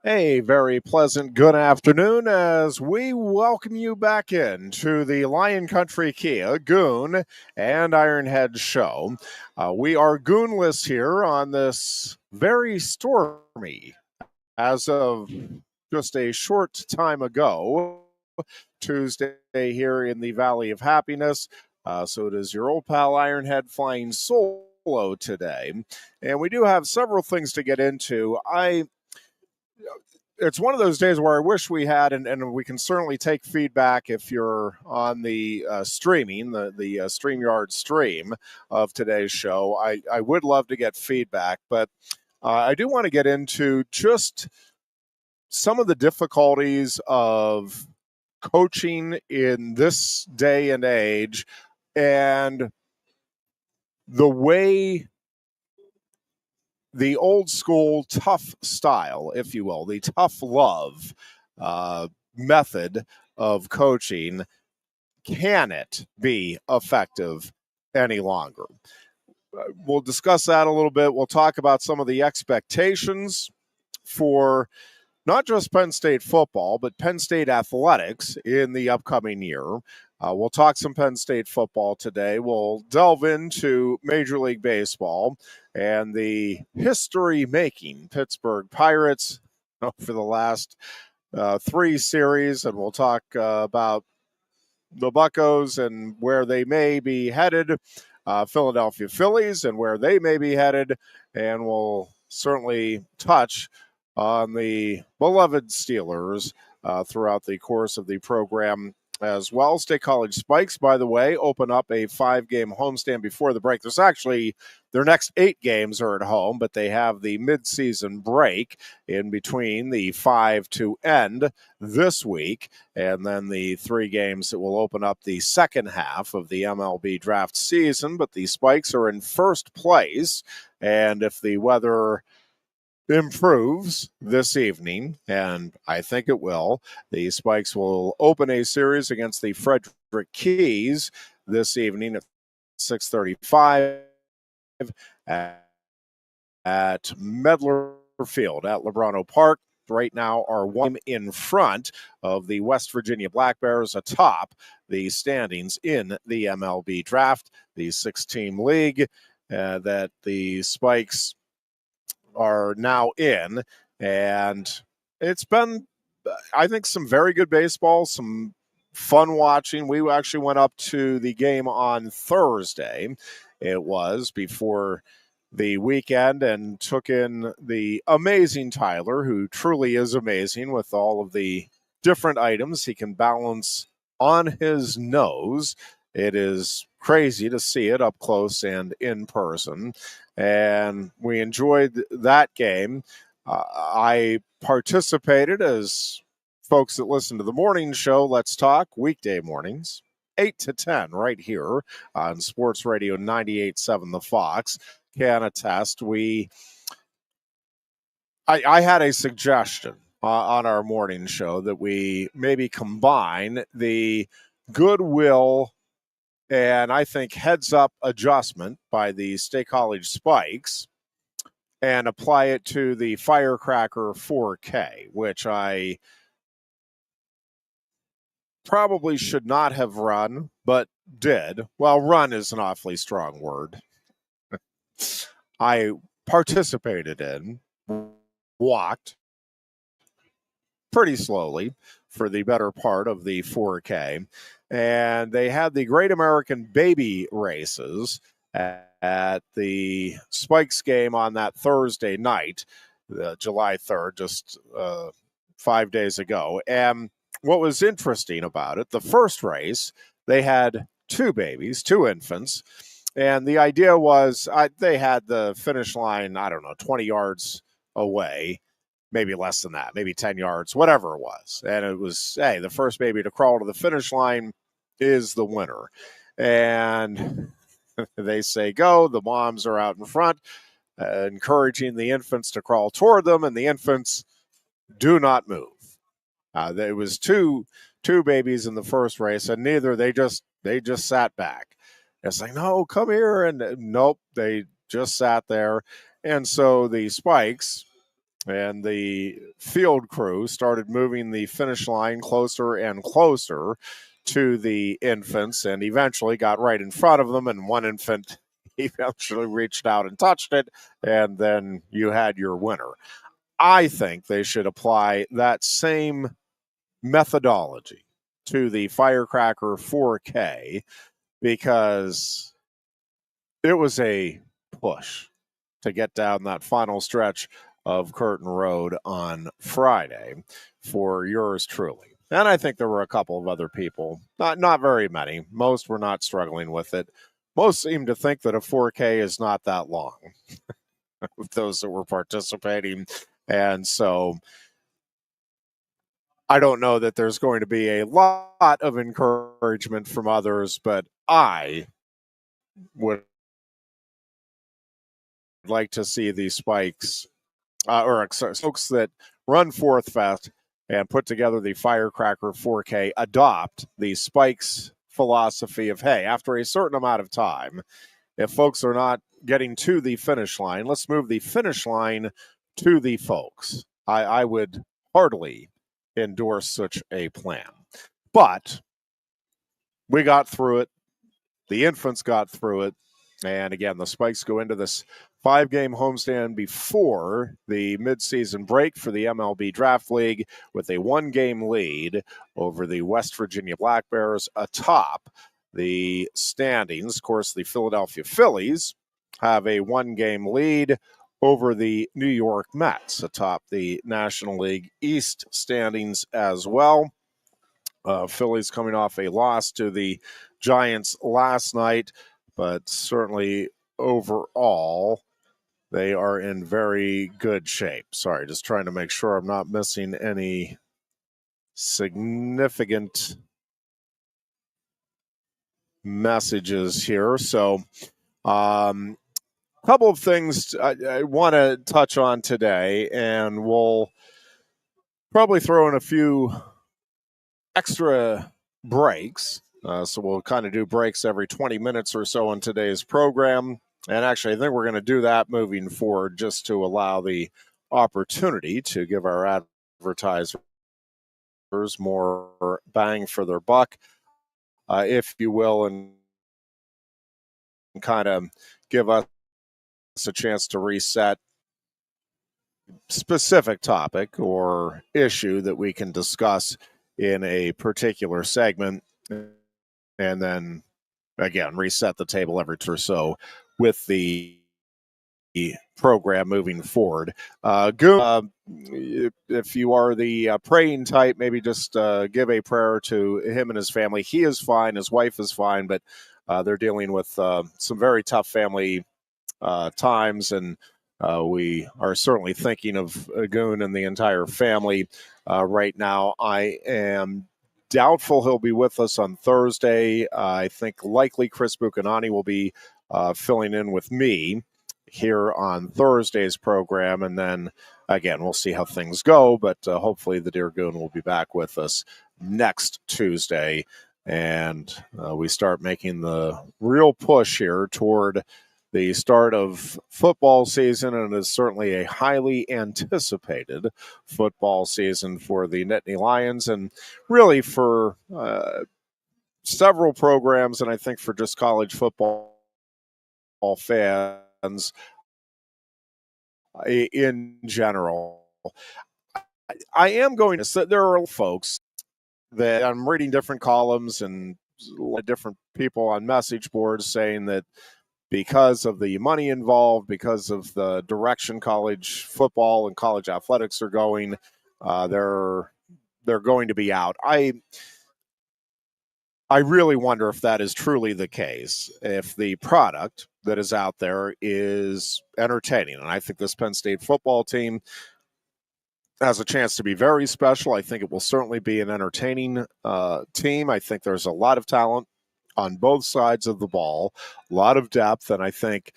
A very pleasant good afternoon as we welcome you back into the Lion Country Kia Goon and Ironhead show. We are goonless here on this very stormy, as of just a short time ago, Tuesday here in the Valley of Happiness. So it is your old pal Ironhead flying solo today. And we do have several things to get into. It's one of those days where I wish we had, and we can certainly take feedback if you're on the streaming, the StreamYard stream of today's show. I would love to get feedback, but I do want to get into just some of the difficulties of coaching in this day and age and the way the old school tough style, if you will, the tough love method of coaching, can it be effective any longer? We'll discuss that a little bit. We'll talk about some of the expectations for not just Penn State football, but Penn State athletics in the upcoming year. We'll talk some Penn State football today. We'll delve into Major League Baseball and the history-making Pittsburgh Pirates for the last three series, and we'll talk about the Buccos and where they may be headed, Philadelphia Phillies and where they may be headed, and we'll certainly touch on the beloved Steelers throughout the course of the program as well. State College Spikes, by the way, open up a 5-game homestand before the break. There's actually, their next 8 games are at home, but they have the midseason break in between the 5 to end this week, and then the 3 games that will open up the second half of the MLB draft season. But the Spikes are in first place, and if the weather improves this evening, and I think it will, the Spikes will open a series against the Frederick Keys this evening at 6:35 at Medler Field at Lebrano Park. Right now are one in front of the West Virginia Black Bears atop the standings in the MLB draft, the 6-team league that the Spikes are now in, and it's been, I think, some very good baseball, some fun watching. We actually went up to the game on Thursday, it was before the weekend, and took in the amazing Tyler, who truly is amazing with all of the different items he can balance on his nose. It is crazy to see it up close and in person, and we enjoyed that game. I participated, as folks that listen to the morning show, Let's Talk, weekday mornings, 8 to 10, right here on Sports Radio 98.7 The Fox, can attest. I had a suggestion on our morning show that we maybe combine the goodwill and I think heads-up adjustment by the State College Spikes and apply it to the Firecracker 4K, which I probably should not have run, but did. Well, run is an awfully strong word. I participated in, walked pretty slowly for the better part of the 4K, and they had the Great American Baby Races at the Spikes game on that Thursday night, July 3rd, just 5 days ago. And what was interesting about it, the first race, they had 2 babies, 2 infants, and the idea was they had the finish line, 20 yards away, maybe less than that, maybe 10 yards, whatever it was. And it was, hey, the first baby to crawl to the finish line is the winner. And they say go. The moms are out in front, encouraging the infants to crawl toward them, and the infants do not move. There was two babies in the first race, and neither, they just sat back. It's like, no, come here. And nope, they just sat there. And so the Spikes and the field crew started moving the finish line closer and closer to the infants, and eventually got right in front of them, and one infant eventually reached out and touched it, and then you had your winner. I think they should apply that same methodology to the Firecracker 4K, because it was a push to get down that final stretch of Curtin Road on Friday for yours truly. And I think there were a couple of other people, not very many. Most were not struggling with it. Most seem to think that a 4K is not that long, those that were participating. And so I don't know that there's going to be a lot of encouragement from others, but I would like to see these spikes folks that run Fourth Fest and put together the Firecracker 4K adopt the Spikes philosophy of, hey, after a certain amount of time, if folks are not getting to the finish line, let's move the finish line to the folks. I would heartily endorse such a plan. But we got through it. The infants got through it. And again, the Spikes go into this 5-game homestand before the midseason break for the MLB Draft League with a 1-game lead over the West Virginia Black Bears atop the standings. Of course, the Philadelphia Phillies have a 1-game lead over the New York Mets atop the National League East standings as well. Phillies coming off a loss to the Giants last night, but certainly overall, they are in very good shape. Sorry, just trying to make sure I'm not missing any significant messages here. So, couple of things I want to touch on today, and we'll probably throw in a few extra breaks. So we'll kind of do breaks every 20 minutes or so in today's program. And actually, I think we're going to do that moving forward just to allow the opportunity to give our advertisers more bang for their buck, if you will, and kind of give us a chance to reset specific topic or issue that we can discuss in a particular segment, and then again reset the table every or so with the program moving forward. Goon, if you are the praying type, maybe just give a prayer to him and his family. He is fine, his wife is fine, but they're dealing with some very tough family times, and we are certainly thinking of Goon and the entire family right now. I am doubtful he'll be with us on Thursday. I think likely Chris Buchanani will be filling in with me here on Thursday's program, and then again we'll see how things go, but hopefully the dear Goon will be back with us next Tuesday, and we start making the real push here toward the start of football season, and it is certainly a highly anticipated football season for the Nittany Lions, and really for several programs, and I think for just college football fans in general. I am going to say there are folks that I'm reading different columns and different people on message boards saying that because of the money involved, because of the direction college football and college athletics are going, they're going to be out. I really wonder if that is truly the case, if the product that is out there is entertaining. And I think this Penn State football team has a chance to be very special. I think it will certainly be an entertaining team. I think there's a lot of talent on both sides of the ball, a lot of depth, and I think,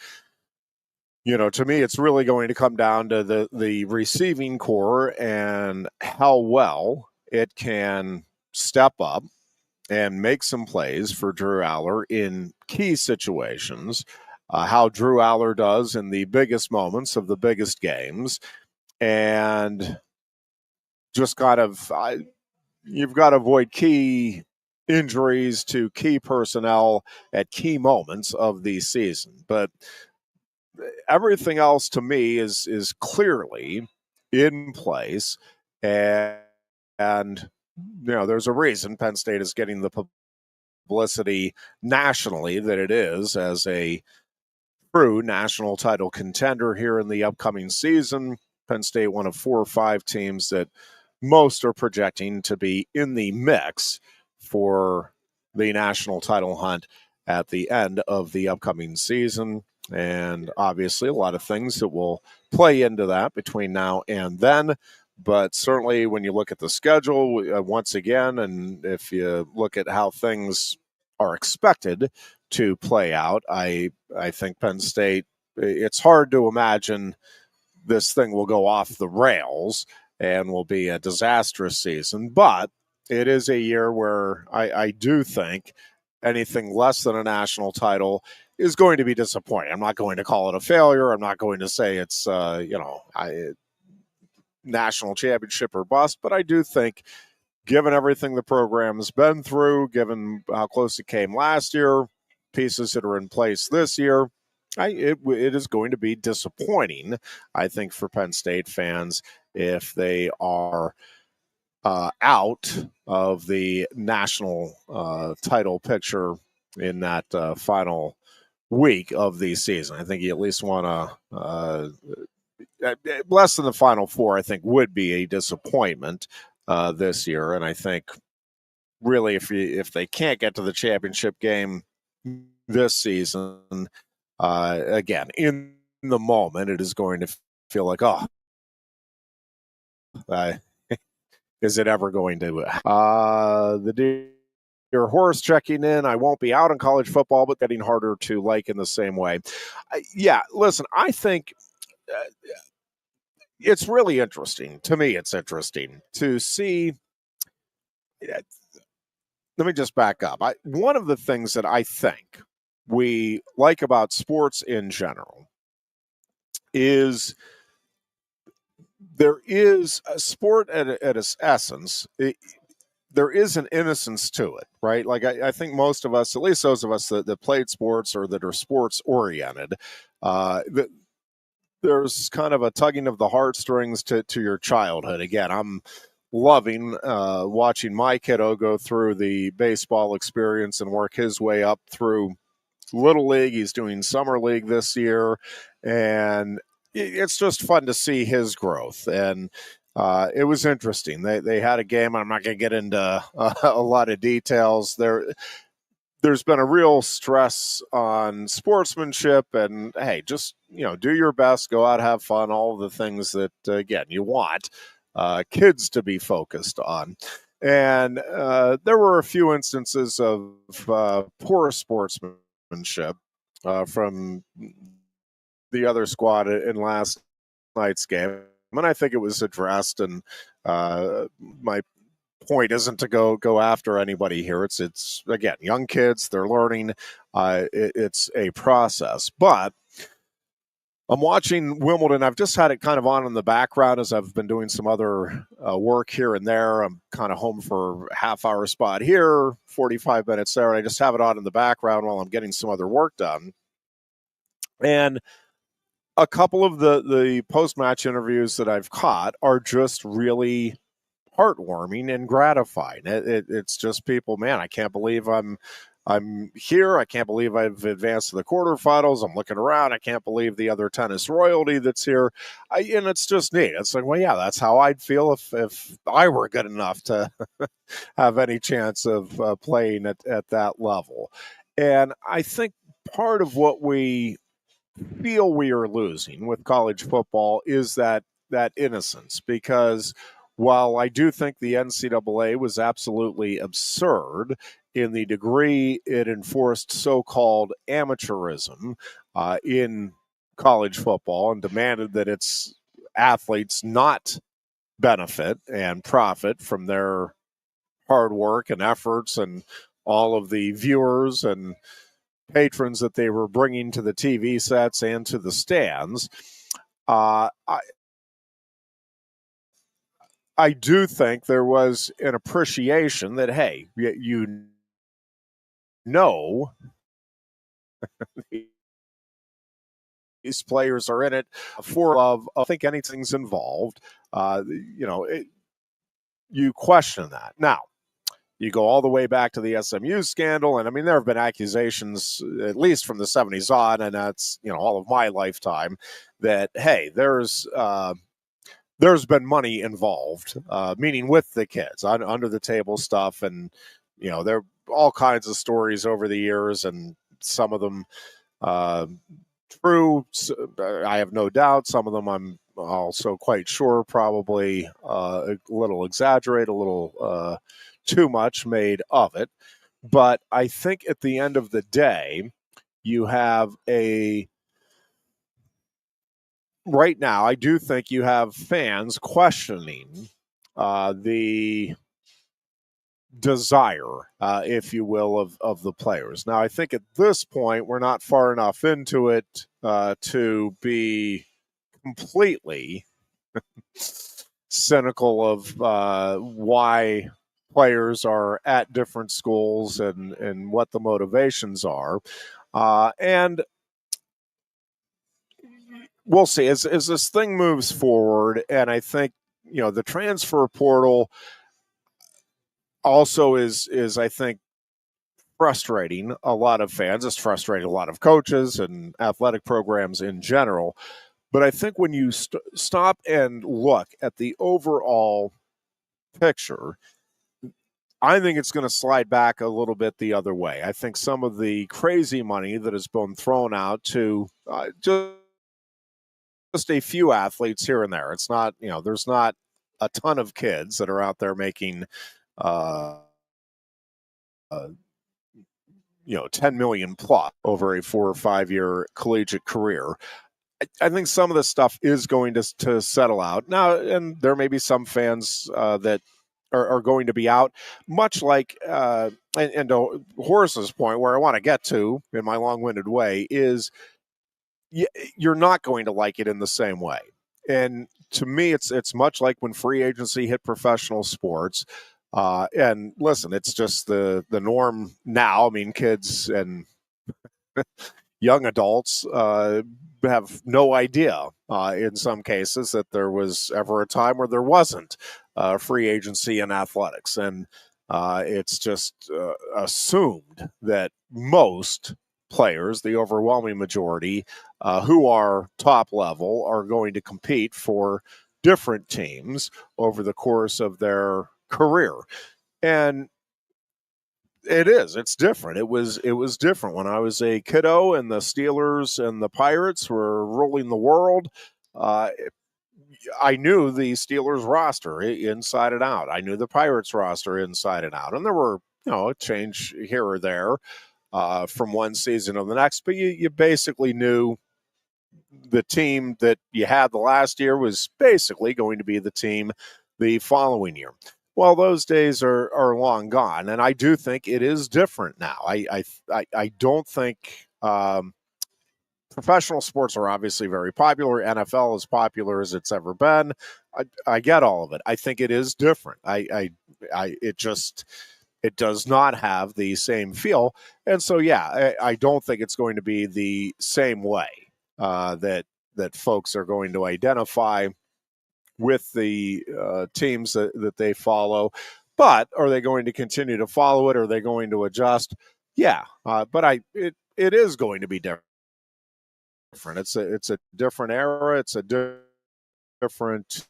to me, it's really going to come down to the receiving core and how well it can step up and make some plays for Drew Aller in key situations, how Drew Aller does in the biggest moments of the biggest games, and just kind of you've got to avoid key injuries to key personnel at key moments of the season. But everything else to me is clearly in place, and there's a reason Penn State is getting the publicity nationally that it is as a true national title contender here in the upcoming season. Penn State, one of 4 or 5 teams that most are projecting to be in the mix for the national title hunt at the end of the upcoming season. And obviously, a lot of things that will play into that between now and then. But certainly, when you look at the schedule, once again, and if you look at how things are expected to play out, I think Penn State, it's hard to imagine this thing will go off the rails and will be a disastrous season. But it is a year where I do think anything less than a national title is going to be disappointing. I'm not going to call it a failure. I'm not going to say it's, national championship or bust. But I do think, given everything the program's been through, given how close it came last year, pieces that are in place this year, it is going to be disappointing, I think, for Penn State fans if they are out of the national title picture in that final week of the season. I think you at least want to less than the Final Four, I think, would be a disappointment this year. And I think really if they can't get to the championship game this season, again, in the moment, it is going to feel like, is it ever going to? Your horse checking in. I won't be out in college football, but getting harder to like in the same way. Listen, I think it's really interesting. To me, it's interesting to see. Let me just back up. One of the things that I think we like about sports in general is there is a sport at its essence. There is an innocence to it, right? Like I think most of us, at least those of us that played sports or that are sports oriented, there's kind of a tugging of the heartstrings to your childhood. Again, I'm loving watching my kiddo go through the baseball experience and work his way up through Little League. He's doing Summer League this year, and it's just fun to see his growth. And it was interesting. They had a game, and I'm not going to get into a lot of details. There's been a real stress on sportsmanship and, hey, just, do your best, go out, have fun, all of the things that, again, you want kids to be focused on. And there were a few instances of poor sportsmanship from the other squad in last night's game. And I think it was addressed, and my point isn't to go after anybody here. It's again, young kids, they're learning. It's a process. But I'm watching Wimbledon. I've just had it kind of on in the background as I've been doing some other work here and there. I'm kind of home for a half-hour spot here, 45 minutes there, and I just have it on in the background while I'm getting some other work done. And a couple of the post-match interviews that I've caught are just really heartwarming and gratifying. It's just people, man, I can't believe I'm here. I can't believe I've advanced to the quarterfinals. I'm looking around. I can't believe the other tennis royalty that's here. And it's just neat. It's like, well, yeah, that's how I'd feel if I were good enough to have any chance of playing at that level. And I think part of what we feel we are losing with college football is that innocence, because while I do think the NCAA was absolutely absurd in the degree it enforced so-called amateurism in college football and demanded that its athletes not benefit and profit from their hard work and efforts and all of the viewers and patrons that they were bringing to the TV sets and to the stands, I do think there was an appreciation that, hey, you know, these players are in it for love. I think anything's involved. You question that. Now, you go all the way back to the SMU scandal, and I mean, there have been accusations, at least from the 70s on, and that's, all of my lifetime, that, hey, there's been money involved, meaning with the kids, under the table stuff. And, there are all kinds of stories over the years, and some of them true. I have no doubt. Some of them I'm also quite sure probably a little exaggerated, a little too much made of it. But I think at the end of the day, you have right now, I do think you have fans questioning the desire, if you will, of the players. Now, I think at this point, we're not far enough into it to be completely cynical of why players are at different schools and what the motivations are. And we'll see as this thing moves forward. And I think, the transfer portal also is I think, frustrating a lot of fans. It's frustrating a lot of coaches and athletic programs in general. But I think when you stop and look at the overall picture, I think it's going to slide back a little bit the other way. I think some of the crazy money that has been thrown out to just a few athletes here and there. It's not, there's not a ton of kids that are out there making, 10 million plus over a 4 or 5 year collegiate career. I think some of this stuff is going to settle out now, and there may be some fans that are going to be out, much like, and to Horace's point, where I want to get to in my long-winded way is you're not going to like it in the same way. And to me, it's much like when free agency hit professional sports. And listen, it's just the norm now. I mean, kids and young adults have no idea in some cases that there was ever a time where there wasn't free agency in athletics. And it's just assumed that most players, the overwhelming majority who are top level, are going to compete for different teams over the course of their career. And it's different. It was different when I was a kiddo and the Steelers and the Pirates were ruling the world. I knew the Steelers roster inside and out. I knew the Pirates roster inside and out. And there were, a change here or there from one season to the next, but you basically knew the team that you had the last year was basically going to be the team the following year. Well, those days are long gone, and I do think it is different now. I don't think professional sports are obviously very popular. NFL as popular as it's ever been. I get all of it. I think it is different. It does not have the same feel, and so I don't think it's going to be the same way that folks are going to identify with the teams that they follow. But are they going to continue to follow it? Are they going to adjust? Yeah, but it is going to be different. It's a different era. It's a different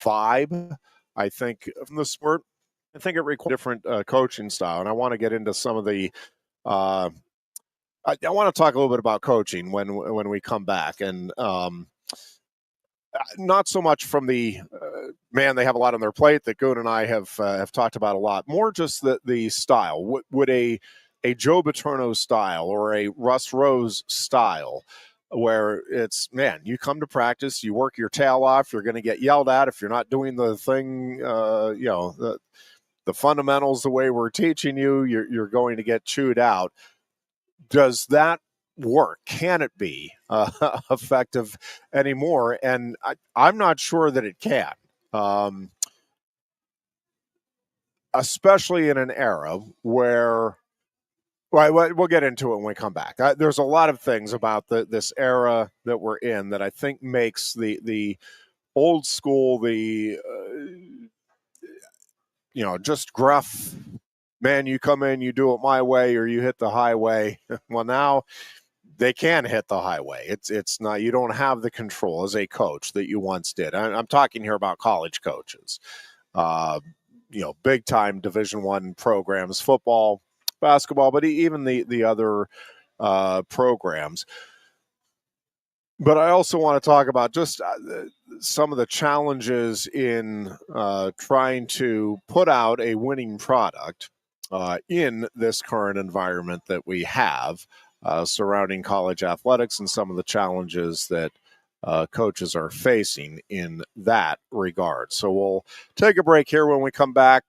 vibe, I think, from the sport. I think it requires different coaching style, and I want to get into some of the. I want to talk a little bit about coaching when we come back, and not so much from the man, they have a lot on their plate that Goon and I have talked about a lot. More just the style. Would a Joe Paterno style or a Russ Rose style, where it's, man, you come to practice, you work your tail off, you're going to get yelled at if you're not doing the thing, the fundamentals the way we're teaching you, you're going to get chewed out. Does that work? Can it be effective anymore? And I'm not sure that it can, especially in an era where, well, we'll get into it when we come back. There's a lot of things about this era that we're in that I think makes the old school, just gruff, man, you come in, you do it my way, or you hit the highway. Well, now they can hit the highway. It's not, you don't have the control as a coach that you once did. I'm talking here about college coaches, big time Division I programs, football, basketball, but even the other programs. But I also want to talk about just some of the challenges in trying to put out a winning product in this current environment that we have surrounding college athletics, and some of the challenges that coaches are facing in that regard. So we'll take a break here. When we come back,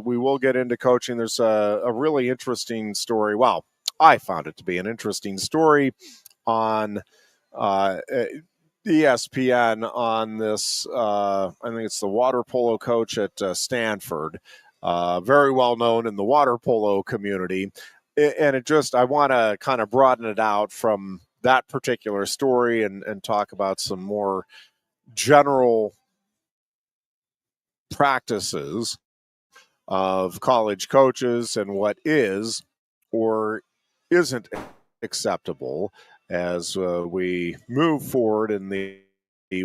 we will get into coaching. There's a really interesting story. Well, I found it to be an interesting story on ESPN on this, I think it's the water polo coach at Stanford, very well known in the water polo community. And I want to kind of broaden it out from that particular story and talk about some more general practices of college coaches and what is or isn't acceptable as we move forward in the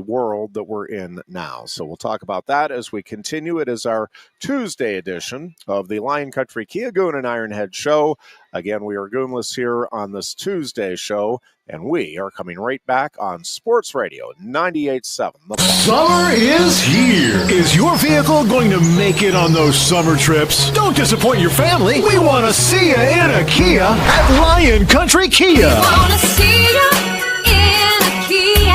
world that we're in now. So we'll talk about that as we continue. It is our Tuesday edition of the Lion Country Kia Goon and Ironhead show. Again, we are Goonless here on this Tuesday show, and we are coming right back on Sports Radio 98.7. Summer is here. Is your vehicle going to make it on those summer trips? Don't disappoint your family. We want to see you in a Kia at Lion Country Kia. We want to see you in a Kia.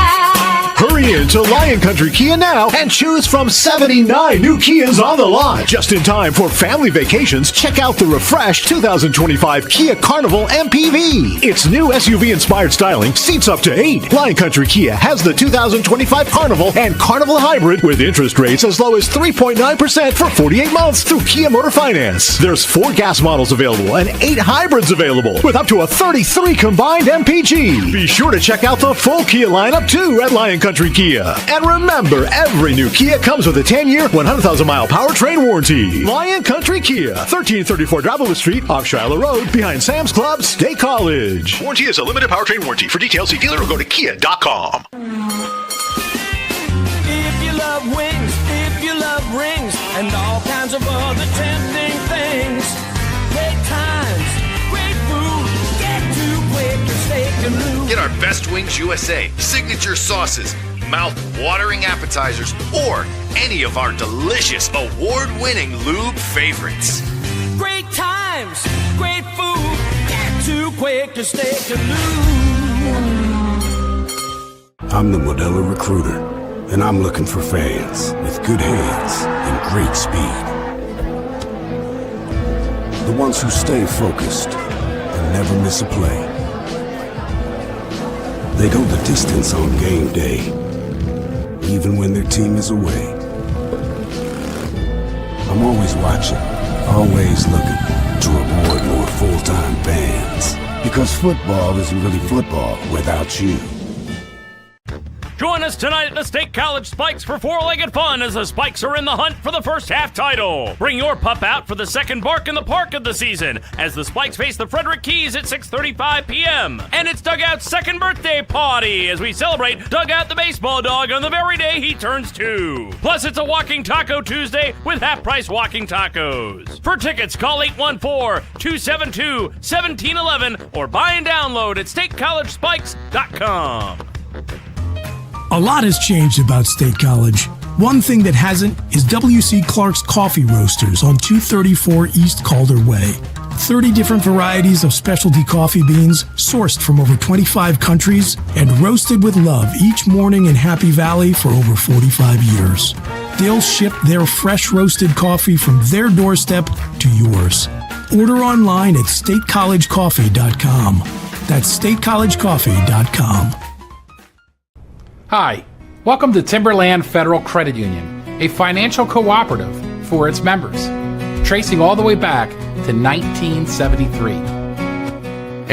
Hurry in to Lion Country Kia now and choose from 79 new Kias on the lot. Just in time for family vacations, check out the refreshed 2025 Kia Carnival MPV. Its new SUV-inspired styling seats up to 8. Lion Country Kia has the 2025 Carnival and Carnival Hybrid with interest rates as low as 3.9% for 48 months through Kia Motor Finance. There's 4 gas models available and 8 hybrids available with up to a 33 combined MPG. Be sure to check out the full Kia lineup too at Lion Country Kia. And remember, every new Kia comes with a 10-year, 100,000-mile powertrain warranty. Lion Country Kia, 1334 Drywood Street, off Shiloh Road, behind Sam's Club, State College. Warranty is a limited powertrain warranty. For details, see dealer or go to kia.com. If you love wings, if you love rings, and all kinds of other tempting things, great times, great food, get to Quaker Steak Lube. Get our Best Wings USA, signature sauces, mouth-watering appetizers, or any of our delicious award-winning lube favorites. Great times, great food, get to Quaker Steak Lube. I'm the Modelo Recruiter, and I'm looking for fans with good hands and great speed. The ones who stay focused and never miss a play. They go the distance on game day, even when their team is away. I'm always watching, always looking to reward more full-time fans. Because football isn't really football without you. Join us tonight at the State College Spikes for four-legged fun as the Spikes are in the hunt for the first half title. Bring your pup out for the second bark in the park of the season as the Spikes face the Frederick Keys at 6:35 p.m. And it's Dugout's second birthday party as we celebrate Dugout the baseball dog on the very day he turns 2. Plus, it's a Walking Taco Tuesday with half-price walking tacos. For tickets, call 814-272-1711 or buy and download at statecollegespikes.com. A lot has changed about State College. One thing that hasn't is W.C. Clark's Coffee Roasters on 234 East Calder Way. 30 different varieties of specialty coffee beans sourced from over 25 countries and roasted with love each morning in Happy Valley for over 45 years. They'll ship their fresh roasted coffee from their doorstep to yours. Order online at statecollegecoffee.com. That's statecollegecoffee.com. Hi, welcome to Timberland Federal Credit Union, a financial cooperative for its members, tracing all the way back to 1973.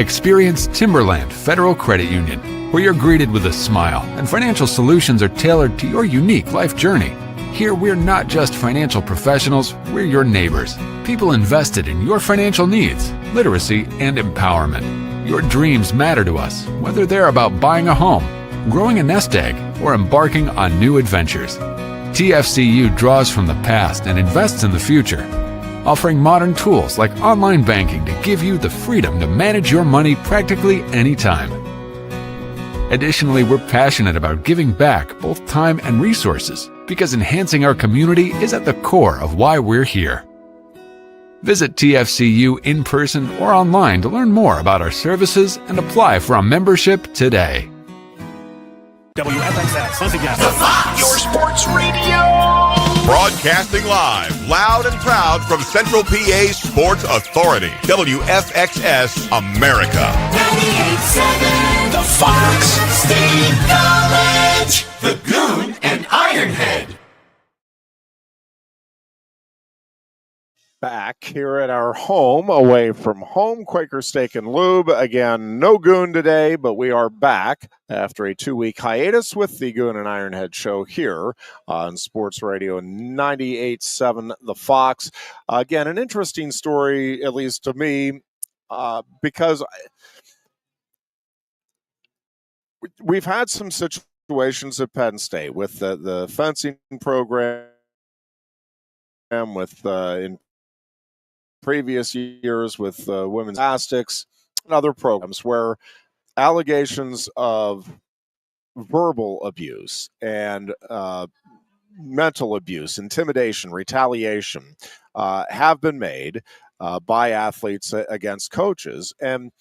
Experience Timberland Federal Credit Union, where you're greeted with a smile and financial solutions are tailored to your unique life journey. Here, we're not just financial professionals, we're your neighbors, people invested in your financial needs, literacy, and empowerment. Your dreams matter to us, whether they're about buying a home, growing a nest egg, or embarking on new adventures. TFCU draws from the past and invests in the future, offering modern tools like online banking to give you the freedom to manage your money practically anytime. Additionally, we're passionate about giving back both time and resources because enhancing our community is at the core of why we're here. Visit TFCU in person or online to learn more about our services and apply for a membership today. WFXS, once again. The Fox, your sports radio. Broadcasting live, loud and proud from Central PA's Sports Authority. WFXS America. 98.7 The Fox, State College. The Goon and Ironhead. Back here at our home, away from home, Quaker Steak and Lube. Again, no Goon today, but we are back after a 2-week hiatus with the Goon and Ironhead show here on Sports Radio 98.7 The Fox. Again, an interesting story, at least to me, because we've had some situations at Penn State with the fencing program, with in previous years with women's gymnastics and other programs where allegations of verbal abuse and mental abuse, intimidation, retaliation have been made by athletes against coaches. And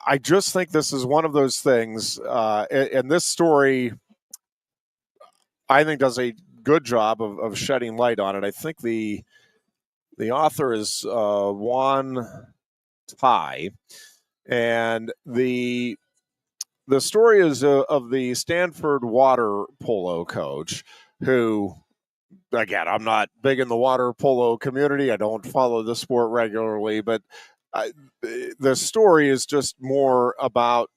I just think this is one of those things, and this story, I think, does a good job of shedding light on it. I think the author is Juan Tai, and the story is of the Stanford water polo coach who, again, I'm not big in the water polo community. I don't follow the sport regularly, but the story is just more about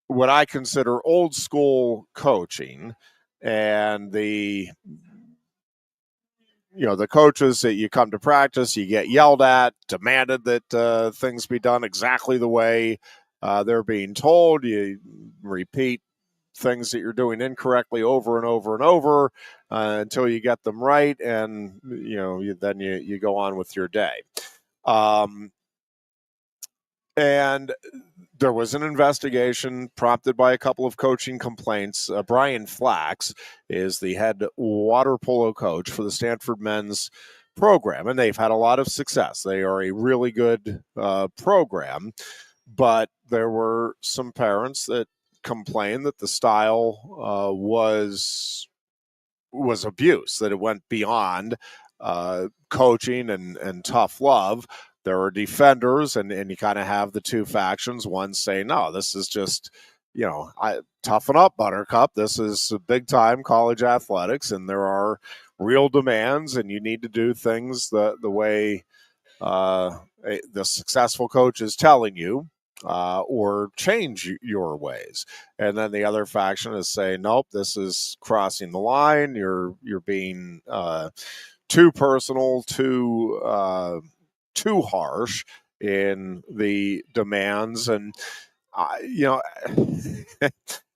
what I consider old school coaching and the coaches that you come to practice, you get yelled at, demanded that things be done exactly the way they're being told. You repeat things that you're doing incorrectly over and over and over until you get them right, and then you go on with your day. And there was an investigation prompted by a couple of coaching complaints. Brian Flax is the head water polo coach for the Stanford men's program, and they've had a lot of success. They are a really good program, but there were some parents that complained that the style was abuse, that it went beyond coaching and tough love. There are defenders, and you kind of have the two factions. One saying, no, this is just, toughen up, Buttercup. This is big-time college athletics, and there are real demands, and you need to do things the way the successful coach is telling you, or change your ways. And then the other faction is saying, nope, this is crossing the line. You're being too personal, too harsh in the demands. And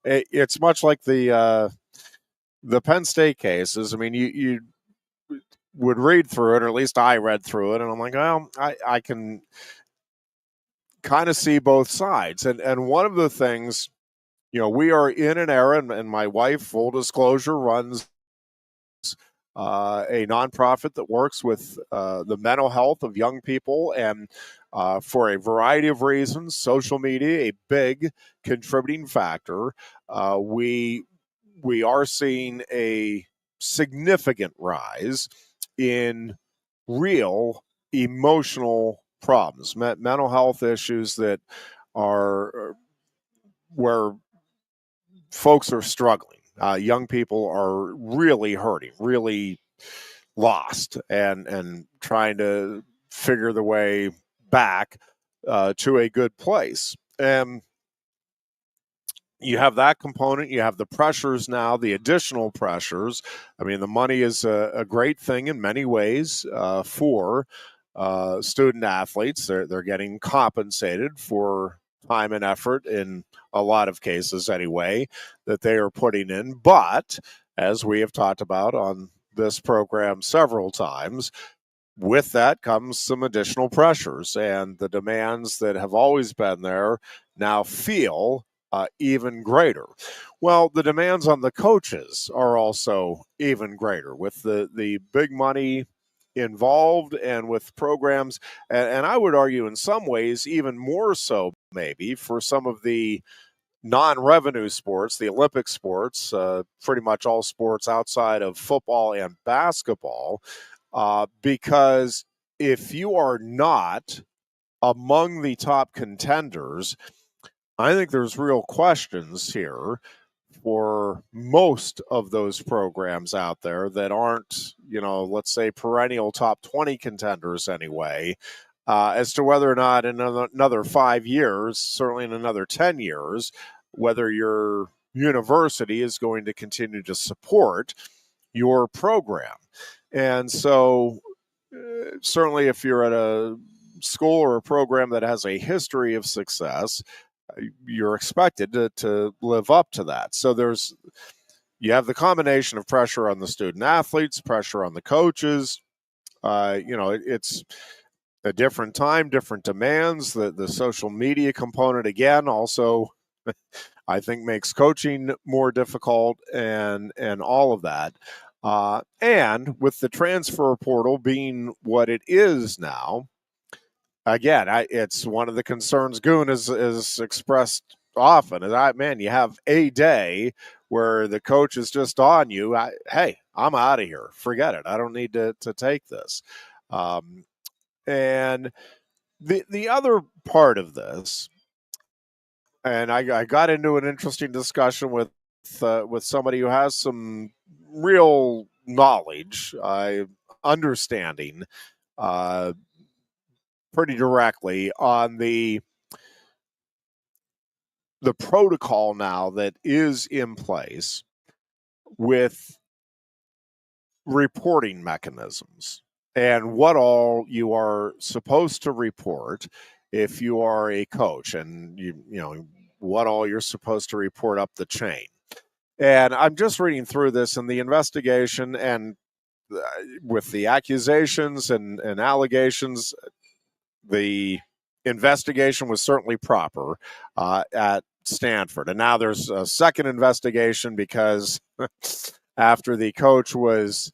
it's much like the Penn State cases. I mean, you would read through it, or at least I read through it, and I'm like, well, I can kind of see both sides. And one of the things, we are in an era, and my wife, full disclosure, runs a nonprofit that works with the mental health of young people, and for a variety of reasons, social media, a big contributing factor. We are seeing a significant rise in real emotional problems, mental health issues that are where folks are struggling. Young people are really hurting, really lost, and trying to figure the way back to a good place. And you have that component. You have the pressures now, the additional pressures. I mean, the money is a great thing in many ways for student athletes. They're getting compensated for time and effort in a lot of cases anyway that they are putting in. But as we have talked about on this program several times, with that comes some additional pressures, and the demands that have always been there now feel even greater. Well, the demands on the coaches are also even greater with the big money involved and with programs, and I would argue in some ways even more so maybe for some of the non-revenue sports, the Olympic sports, pretty much all sports outside of football and basketball, because if you are not among the top contenders, I think there's real questions here for most of those programs out there that aren't, let's say perennial top 20 contenders anyway, as to whether or not in another 5 years, certainly in another 10 years, whether your university is going to continue to support your program. And so certainly if you're at a school or a program that has a history of success, you're expected to live up to that. So you have the combination of pressure on the student athletes, pressure on the coaches. It's a different time, different demands. The social media component, again, also I think makes coaching more difficult and all of that. And with the transfer portal being what it is now, again, it's one of the concerns Goon is expressed often. Is you have a day where the coach is just on you. Hey, I'm out of here. Forget it. I don't need to take this. And the other part of this, and I got into an interesting discussion with somebody who has some real knowledge, understanding, pretty directly on the protocol now that is in place with reporting mechanisms and what all you are supposed to report if you are a coach, and what all you're supposed to report up the chain. And I'm just reading through this, and the investigation and with the accusations and allegations, the investigation was certainly proper at Stanford. And now there's a second investigation because after the coach was,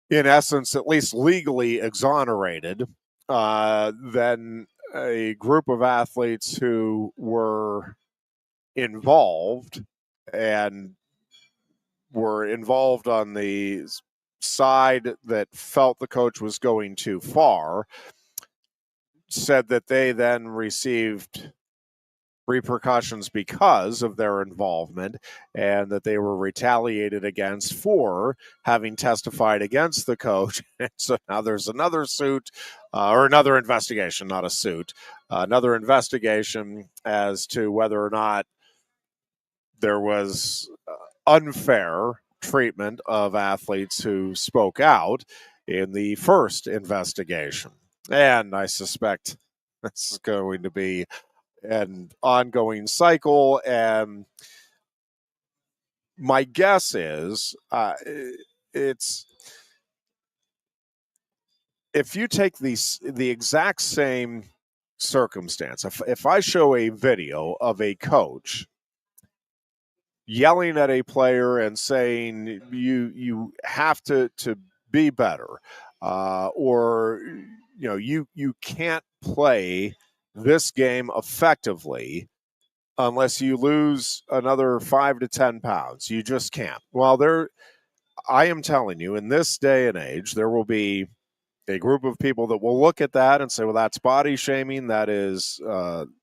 in essence, at least legally exonerated, then a group of athletes who were involved and were involved on the side that felt the coach was going too far said that they then received repercussions because of their involvement and that they were retaliated against for having testified against the coach. And so now there's another suit or another investigation, not a suit, another investigation as to whether or not there was unfair treatment of athletes who spoke out in the first investigation. And I suspect this is going to be an ongoing cycle. And my guess is it's if you take the exact same circumstance, if I show a video of a coach yelling at a player and saying you have to be better, or you can't play this game effectively unless you lose another 5 to 10 pounds. You just can't. Well, I am telling you, in this day and age, there will be a group of people that will look at that and say, well, that's body shaming. That is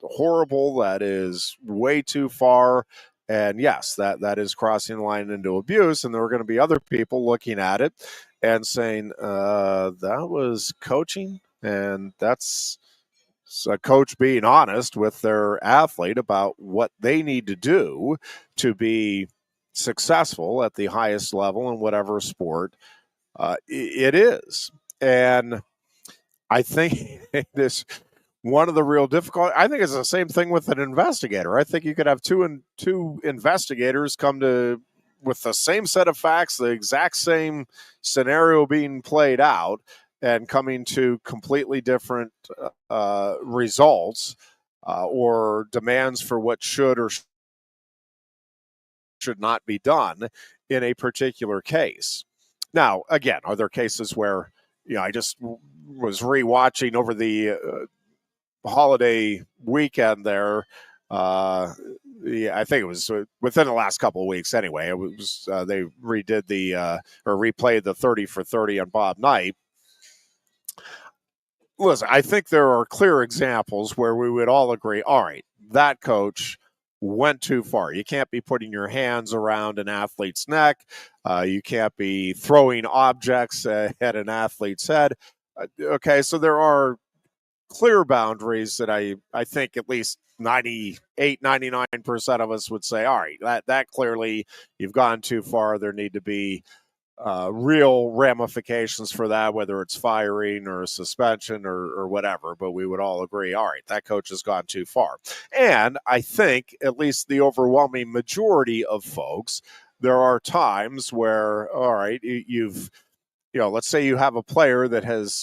horrible. That is way too far. And yes, that is crossing the line into abuse. And there are going to be other people looking at it and saying, that was coaching. And that's a coach being honest with their athlete about what they need to do to be successful at the highest level in whatever sport it is. And I think this one of the real difficult. I think it's the same thing with an investigator. I think you could have two investigators come to with the same set of facts, the exact same scenario being played out, and coming to completely different results or demands for what should or should not be done in a particular case. Now, again, are there cases where, I just was rewatching over the holiday weekend there. I think it was within the last couple of weeks anyway. It was they redid or replayed the 30 for 30 on Bob Knight. Listen, I think there are clear examples where we would all agree, all right, that coach went too far. You can't be putting your hands around an athlete's neck. You can't be throwing objects at an athlete's head. Okay, so there are clear boundaries that I think at least 98, 99% of us would say, all right, that clearly you've gone too far. There need to be real ramifications for that, whether it's firing or suspension or whatever. But we would all agree, all right, that coach has gone too far. And I think at least the overwhelming majority of folks, there are times where, all right, let's say you have a player that has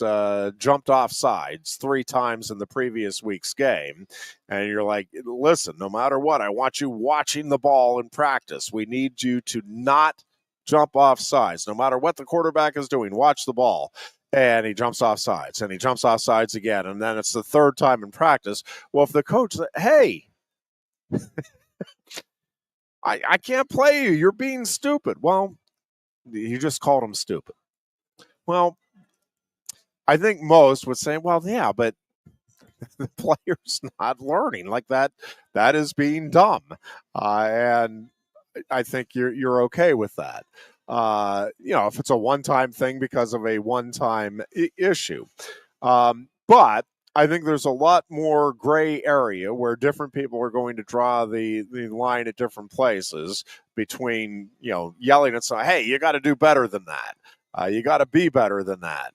jumped off sides 3 times in the previous week's game, and you're like, listen, no matter what, I want you watching the ball in practice. We need you to not jump off sides. No matter what the quarterback is doing, watch the ball. And he jumps off sides, and he jumps off sides again, and then it's the 3rd time in practice. Well, if the coach said, hey, I can't play you. You're being stupid. Well, you just called him stupid. Well, I think most would say, well, yeah, but the player's not learning. Like that is being dumb. And I think you're okay with that. If it's a one-time thing because of a one-time issue. But I think there's a lot more gray area where different people are going to draw the line at different places between, yelling at someone, hey, you got to do better than that. You got to be better than that.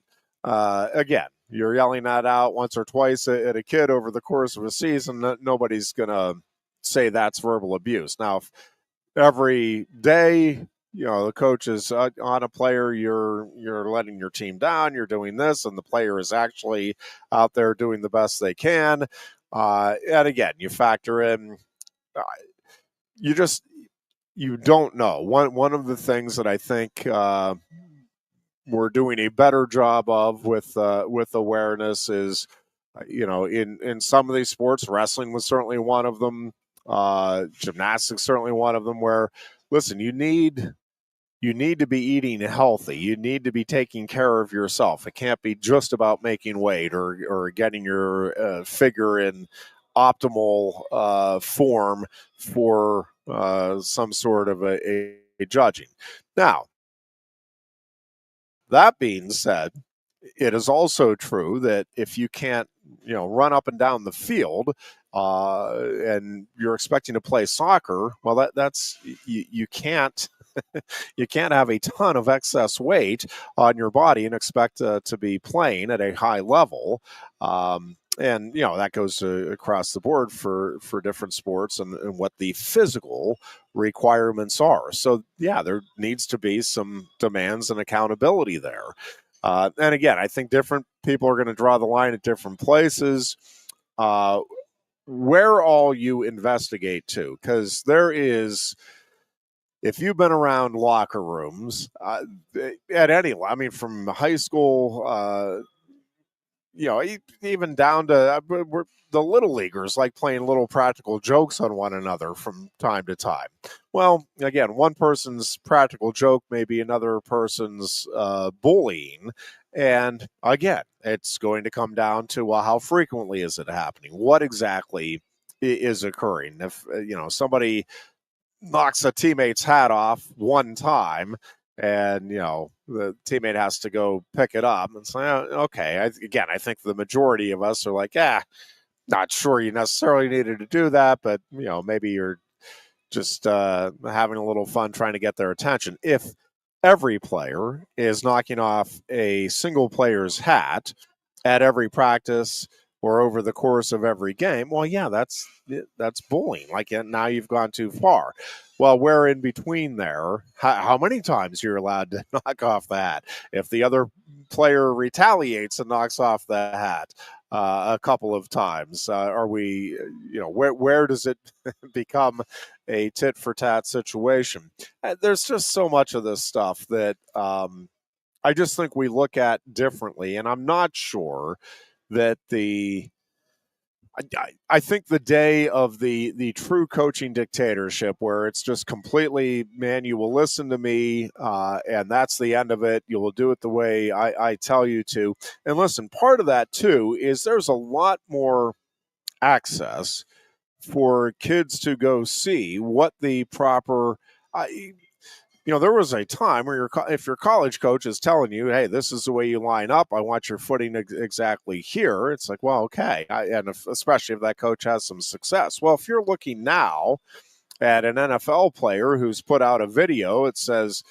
Again, you're yelling that out once or twice at a kid over the course of a season. Nobody's going to say that's verbal abuse. Now, if every day, the coach is on a player, you're letting your team down, you're doing this, and the player is actually out there doing the best they can. And again, you factor in, you don't know. One of the things that I think we're doing a better job of with awareness is, in some of these sports, wrestling was certainly one of them. Gymnastics certainly one of them, where, listen, you need to be eating healthy. You need to be taking care of yourself. It can't be just about making weight or getting your figure in optimal form for some sort of a judging. Now, that being said, it is also true that if you can't, run up and down the field and you're expecting to play soccer, well, that's you can't you can't have a ton of excess weight on your body and expect to be playing at a high level. And, that goes across the board for different sports and what the physical requirements are. So, yeah, there needs to be some demands and accountability there. And again, I think different people are going to draw the line at different places. Where all you investigate to, because there is, if you've been around locker rooms at any, from high school, even down to the little leaguers like playing little practical jokes on one another from time to time. Well, again, one person's practical joke may be another person's bullying. And again, it's going to come down to, well, how frequently is it happening? What exactly is occurring? If somebody knocks a teammate's hat off one time, and the teammate has to go pick it up and say, okay. I think the majority of us are like, not sure you necessarily needed to do that, but maybe you're just having a little fun trying to get their attention. If every player is knocking off a single player's hat at every practice or over the course of every game, well, yeah, that's bullying. Like, now you've gone too far. Well, where in between there, how many times you're allowed to knock off the hat? If the other player retaliates and knocks off the hat a couple of times, are we, where does it become a tit for tat situation? There's just so much of this stuff that I just think we look at differently, and I'm not sure that I think the day of the true coaching dictatorship, where it's just completely, man, you will listen to me, and that's the end of it. You will do it the way I tell you to. And listen, part of that too is there's a lot more access for kids to go see what the proper there was a time where if your college coach is telling you, hey, this is the way you line up, I want your footing exactly here, it's like, well, okay. Especially if that coach has some success. Well, if you're looking now at an NFL player who's put out a video, it says,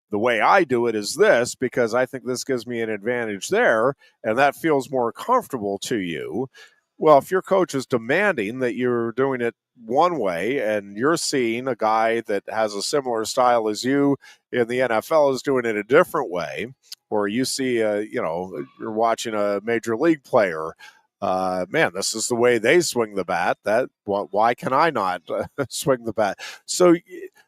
the way I do it is this, because I think this gives me an advantage there, and that feels more comfortable to you. Well, if your coach is demanding that you're doing it one way, and you're seeing a guy that has a similar style as you in the NFL is doing it a different way, or you see, you're watching a major league player, man, this is the way they swing the bat. Why can I not swing the bat? So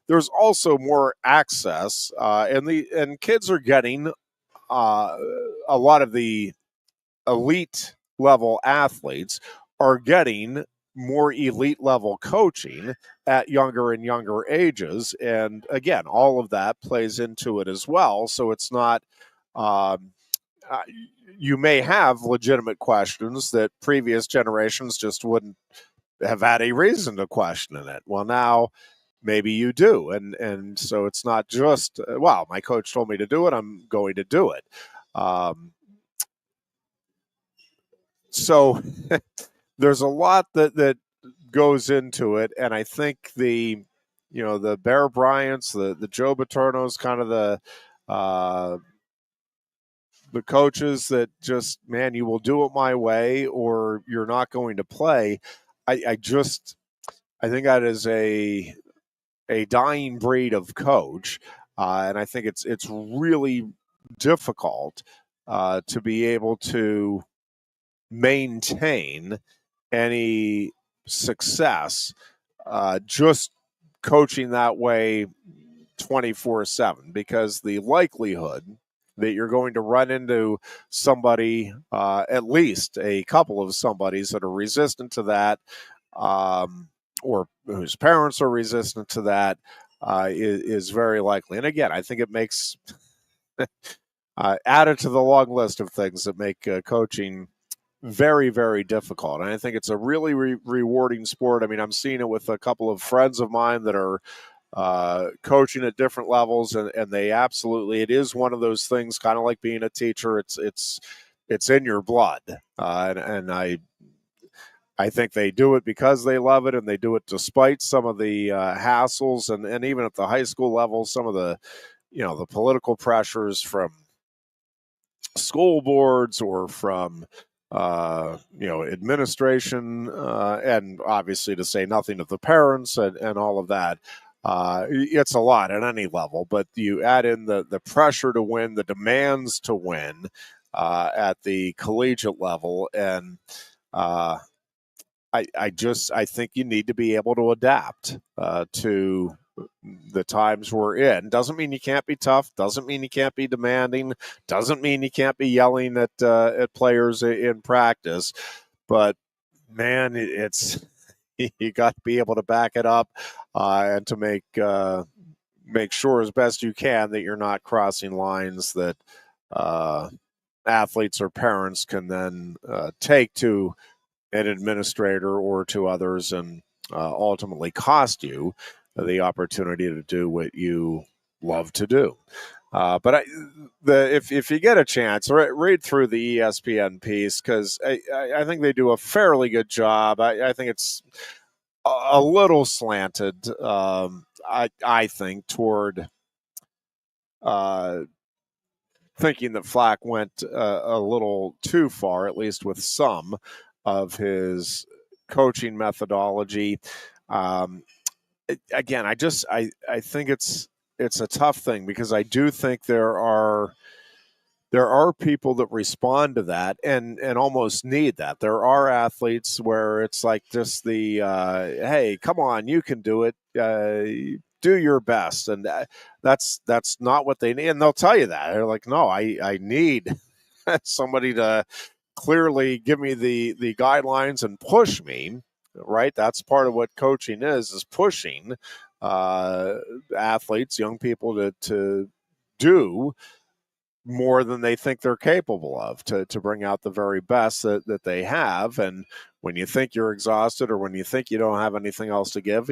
there's also more access, and kids are getting a lot of the elite level athletes are getting more elite level coaching at younger and younger ages. And again, all of that plays into it as well. So it's not, you may have legitimate questions that previous generations just wouldn't have had a reason to question it. Well, now maybe you do. And so it's not just, well, my coach told me to do it, I'm going to do it. So there's a lot that goes into it, and I think the Bear Bryants, the Joe Paternos, kind of the coaches that just, man, you will do it my way or you're not going to play. I think that is a dying breed of coach, and I think it's really difficult to be able to maintain any success just coaching that way 24/7, because the likelihood that you're going to run into somebody, at least a couple of somebodies that are resistant to that, or whose parents are resistant to that, is very likely. And again, I think it makes added to the long list of things that make coaching very, very difficult. And I think it's a really rewarding sport. I mean, I'm seeing it with a couple of friends of mine that are coaching at different levels, and they absolutely, it is one of those things, kind of like being a teacher. It's in your blood, and I think they do it because they love it, and they do it despite some of the hassles, and even at the high school level, some of the the political pressures from school boards or from administration, and obviously, to say nothing of the parents and all of that. It's a lot at any level, but you add in the pressure to win, the demands to win at the collegiate level, and I think you need to be able to adapt to the times we're in. Doesn't mean you can't be tough. Doesn't mean you can't be demanding. Doesn't mean you can't be yelling at players in practice. But man, it's you got to be able to back it up and to make sure as best you can that you're not crossing lines that athletes or parents can then take to an administrator or to others and ultimately cost you the opportunity to do what you love to do. But if you get a chance, read through the ESPN piece, because I think they do a fairly good job. I think it's a little slanted, I think, toward thinking that Flack went a little too far, at least with some of his coaching methodology. Again, I think it's a tough thing, because I do think there are people that respond to that and almost need that. There are athletes where it's like just the hey, come on, you can do it. Do your best, and that's not what they need. And they'll tell you that. They're like, no, I need somebody to clearly give me the guidelines and push me. Right, that's part of what coaching is pushing athletes, young people to do more than they think they're capable of, to bring out the very best that they have. And when you think you're exhausted, or when you think you don't have anything else to give,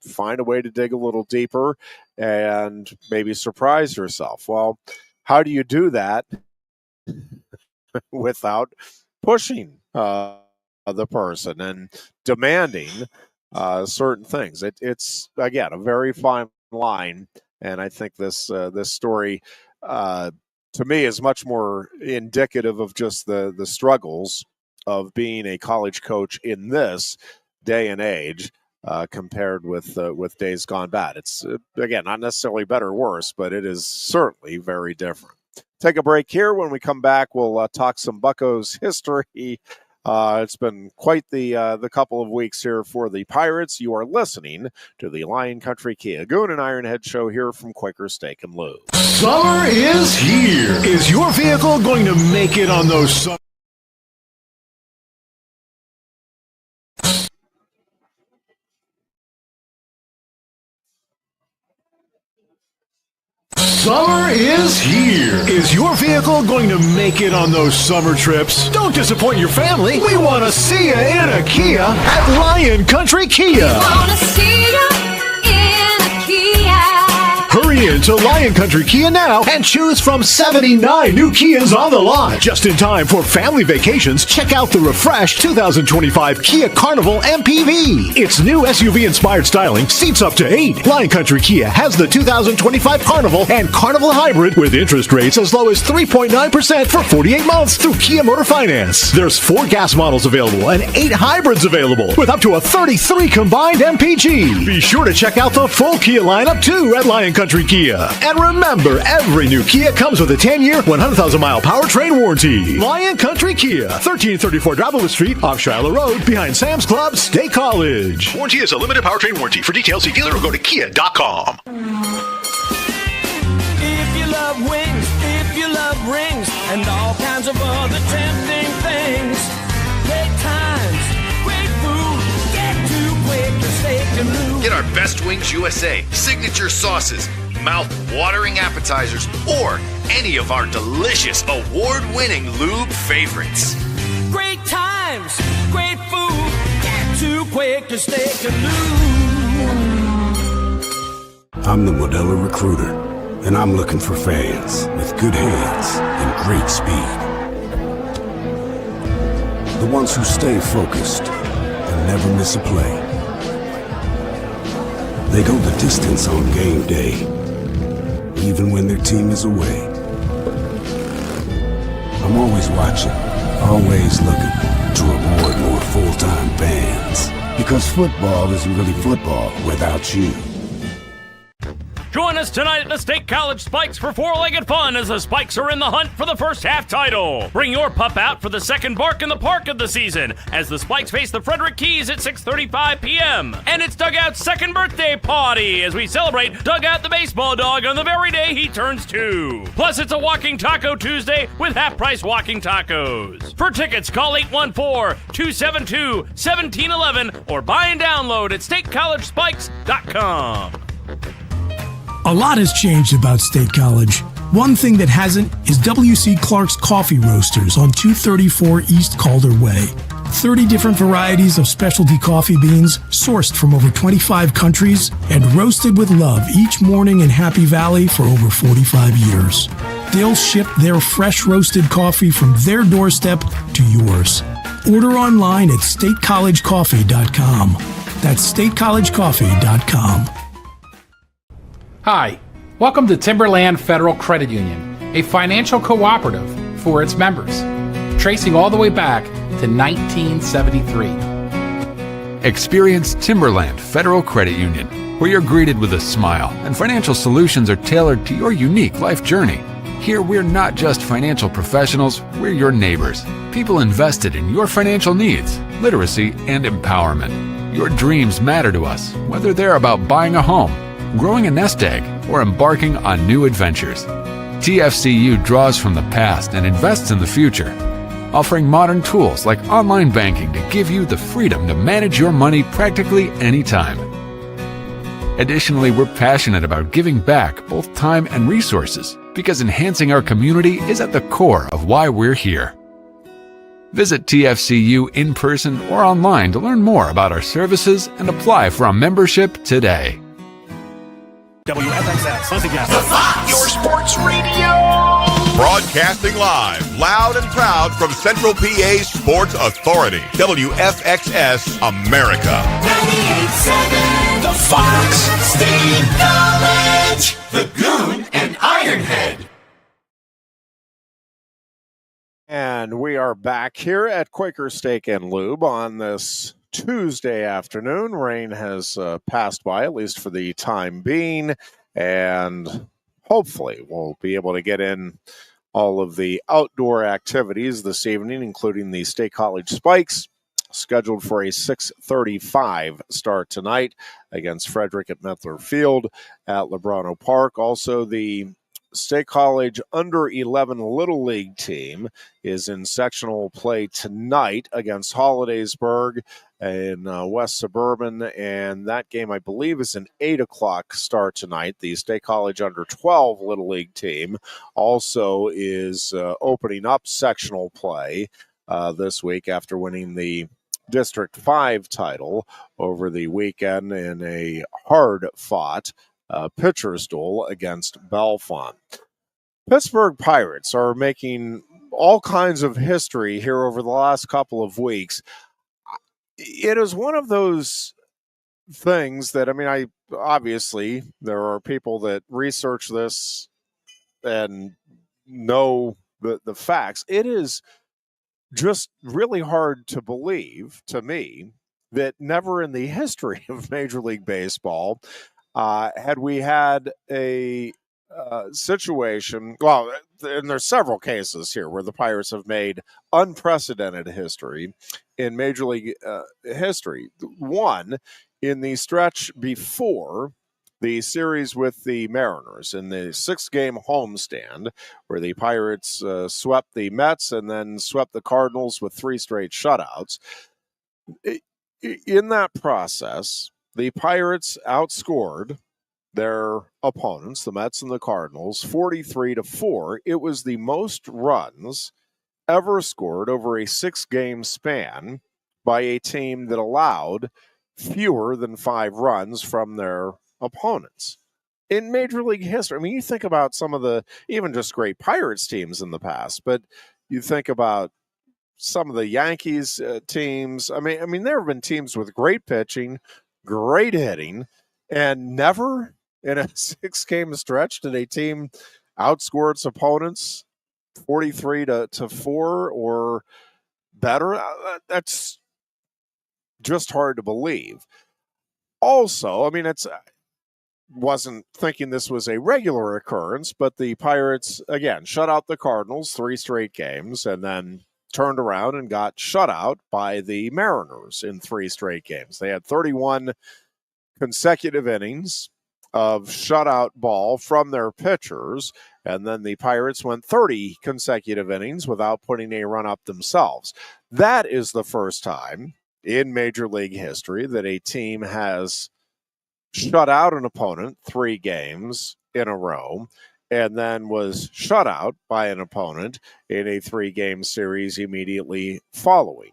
find a way to dig a little deeper and maybe surprise yourself. Well, how do you do that without pushing the person and demanding certain things? It's again a very fine line, and I think this story to me is much more indicative of just the struggles of being a college coach in this day and age compared with days gone bad. It's again not necessarily better or worse, but it is certainly very different. Take a break here. When we come back, we'll talk some Buccos history. It's been quite the couple of weeks here for the Pirates. You are listening to the Lion Country Kia Goon and Ironhead show here from Quaker Steak and Lube. Summer is here. Is your vehicle going to make it on those summer? Summer is here. Is your vehicle going to make it on those summer trips? Don't disappoint your family. We want to see you in a Kia at Lion Country Kia. Wanna see you in a Kia. Hurry into Lion Country Kia now and choose from 79 new Kias on the lot. Just in time for family vacations, check out the refreshed 2025 Kia Carnival MPV. Its new SUV-inspired styling, seats up to 8. Lion Country Kia has the 2025 Carnival and Carnival Hybrid with interest rates as low as 3.9% for 48 months through Kia Motor Finance. There's 4 gas models available and 8 hybrids available with up to a 33 combined MPG. Be sure to check out the full Kia lineup too at Lion Country Kia. And remember, every new Kia comes with a 10-year, 100,000-mile powertrain warranty. Lion Country Kia, 1334 Drywood Street, off Shiloh Road, behind Sam's Club, State College. Warranty is a limited powertrain warranty. For details, see dealer or go to kia.com. If you love wings, if you love rings, and all kinds of other tempting things, great times, great food, get to Quaker Steak and Lube. Get our Best Wings USA signature sauces, mouth-watering appetizers, or any of our delicious award-winning lube favorites. Great times, great food, get to Quaker Steak and Lube. I'm the Modelo Recruiter, and I'm looking for fans with good hands and great speed. The ones who stay focused and never miss a play. They go the distance on game day, even when their team is away. I'm always watching, always looking to reward more full-time fans. Because football isn't really football without you. Join us tonight at the State College Spikes for four-legged fun as the Spikes are in the hunt for the first half title. Bring your pup out for the second bark in the park of the season as the Spikes face the Frederick Keys at 6:35 p.m. And it's Dugout's second birthday party as we celebrate Dugout the baseball dog on the very day he turns 2. Plus, it's a Walking Taco Tuesday with half-price walking tacos. For tickets, call 814-272-1711 or buy and download at statecollegespikes.com. A lot has changed about State College. One thing that hasn't is W.C. Clark's Coffee Roasters on 234 East Calder Way. 30 different varieties of specialty coffee beans sourced from over 25 countries and roasted with love each morning in Happy Valley for over 45 years. They'll ship their fresh roasted coffee from their doorstep to yours. Order online at statecollegecoffee.com. That's statecollegecoffee.com. Hi, welcome to Timberland Federal Credit Union, a financial cooperative for its members, tracing all the way back to 1973. Experience Timberland Federal Credit Union, where you're greeted with a smile and financial solutions are tailored to your unique life journey. Here, we're not just financial professionals, we're your neighbors, people invested in your financial needs, literacy, and empowerment. Your dreams matter to us, whether they're about buying a home, growing a nest egg, or embarking on new adventures. TFCU draws from the past and invests in the future, offering modern tools like online banking to give you the freedom to manage your money practically anytime. Additionally, we're passionate about giving back both time and resources because enhancing our community is at the core of why we're here. Visit TFCU in person or online to learn more about our services and apply for a membership today. WFXS, once again. Your sports radio. Broadcasting live, loud and proud from Central PA's Sports Authority. WFXS America. 98.7, the Fox, State College, the Goon and Ironhead. And we are back here at Quaker Steak and Lube on this Tuesday afternoon. Rain has passed by, at least for the time being, and hopefully we'll be able to get in all of the outdoor activities this evening, including the State College Spikes, scheduled for a 6:35 start tonight against Frederick at Mettler Field at Lebrano Park. Also, the State College under-11 Little League team is in sectional play tonight against Hollidaysburg in West Suburban, and that game, I believe, is an 8 o'clock start tonight. The State College under-12 Little League team also is opening up sectional play this week after winning the District 5 title over the weekend in a hard-fought pitcher's duel against Bellefonte. Pittsburgh Pirates are making all kinds of history here over the last couple of weeks. It is one of those things that, obviously there are people that research this and know the facts. It is just really hard to believe, to me, that never in the history of Major League Baseball had we had a situation, well, and there's several cases here where the Pirates have made unprecedented history in Major League history. One, in the stretch before the series with the Mariners in the 6-game homestand, where the Pirates swept the Mets and then swept the Cardinals with 3 straight shutouts. In that process, the Pirates outscored their opponents, the Mets and the Cardinals, 43-4. It was the most runs ever scored over a 6-game span by a team that allowed fewer than 5 runs from their opponents in Major League history. You think about some of the, even just great Pirates teams in the past, but you think about some of the Yankees teams. There have been teams with great pitching, great hitting, and never in a 6-game stretch did a team outscore its opponents 43-4 or better. That's just hard to believe. Also, wasn't thinking this was a regular occurrence, but the Pirates, again, shut out the Cardinals 3 straight games and then turned around and got shut out by the Mariners in 3 straight games. They had 31 consecutive innings of shutout ball from their pitchers, and then the Pirates went 30 consecutive innings without putting a run up themselves. That is the first time in Major League history that a team has shut out an opponent 3 games in a row and then was shut out by an opponent in a 3-game series immediately following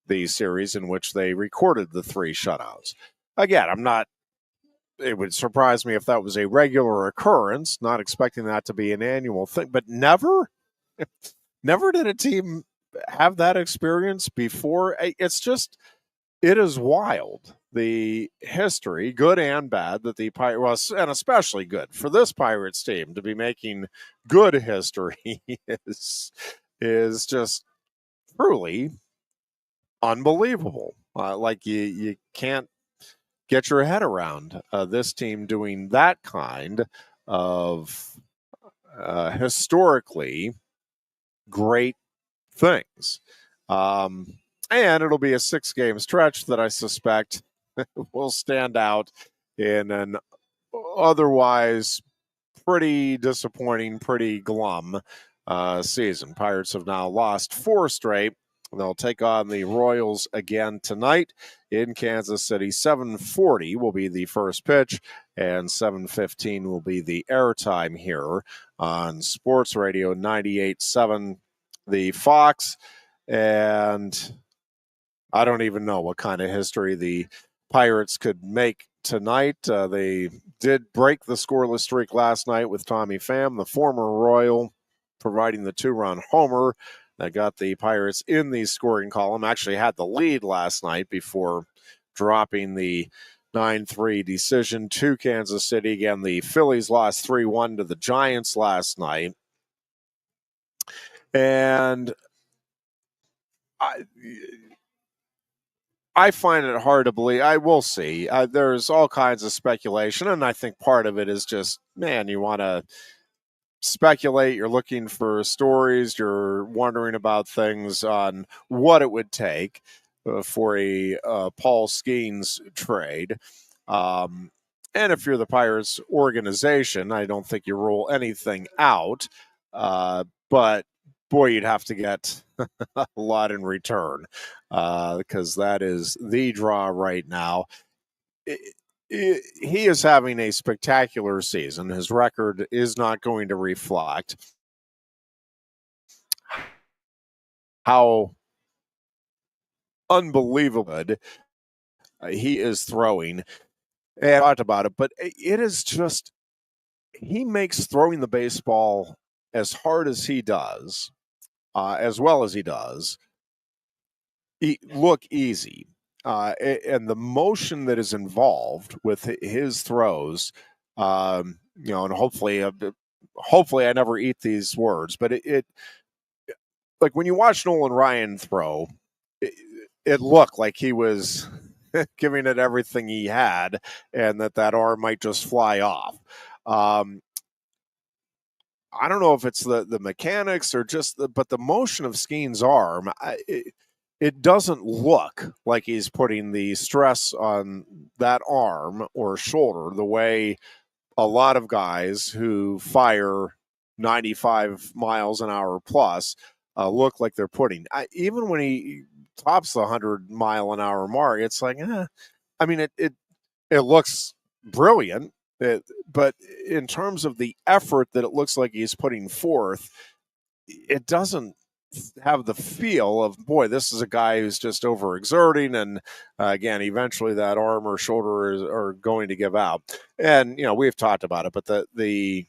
the series in which they recorded the 3 shutouts. Again, it would surprise me if that was a regular occurrence, not expecting that to be an annual thing, but never did a team have that experience before. It is wild, the history, good and bad, that the Pirates, and especially good for this Pirates team to be making good history is just truly unbelievable. Like you can't get your head around this team doing that kind of historically great things. And it'll be a 6-game stretch that I suspect will stand out in an otherwise pretty disappointing, pretty glum season. Pirates have now lost 4 straight. They'll take on the Royals again tonight in Kansas City. 7:40 will be the first pitch, and 7:15 will be the airtime here on Sports Radio 98.7, the Fox. And I don't even know what kind of history the Pirates could make tonight. They did break the scoreless streak last night with Tommy Pham, the former Royal, providing the 2-run homer that got the Pirates in the scoring column. Actually had the lead last night before dropping the 9-3 decision to Kansas City. Again, the Phillies lost 3-1 to the Giants last night. And I find it hard to believe. I will see. There's all kinds of speculation, and I think part of it is just, man, you want to speculate. You're looking for stories. You're wondering about things on what it would take for a Paul Skeens trade. And if you're the Pirates organization, I don't think you rule anything out. But boy, you'd have to get a lot in return because that is the draw right now. He is having a spectacular season. His record is not going to reflect how unbelievable he is throwing. And I talked about it, but it is just, he makes throwing the baseball as hard as he does, as well as he does, look easy. And the motion that is involved with his throws, and hopefully I never eat these words, but it like when you watch Nolan Ryan throw, it looked like he was giving it everything he had, and that arm might just fly off. I don't know if it's the mechanics or but the motion of Skeen's arm, it doesn't look like he's putting the stress on that arm or shoulder the way a lot of guys who fire 95 miles an hour plus look like they're putting. Even when he tops the 100 mile an hour mark, it's like, I mean, it looks brilliant. But in terms of the effort that it looks like he's putting forth, it doesn't have the feel of, boy, this is a guy who's just overexerting, and again, eventually that arm or shoulder are going to give out. And we've talked about it, but the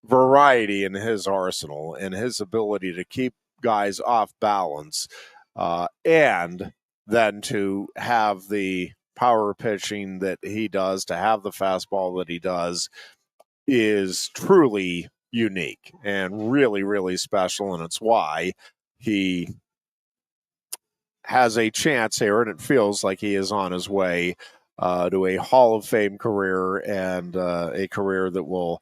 variety in his arsenal and his ability to keep guys off balance, and then to have the power pitching that he does, to have the fastball that he does, is truly unique and really, really special. And it's why he has a chance here, and it feels like he is on his way to a Hall of Fame career, and a career that will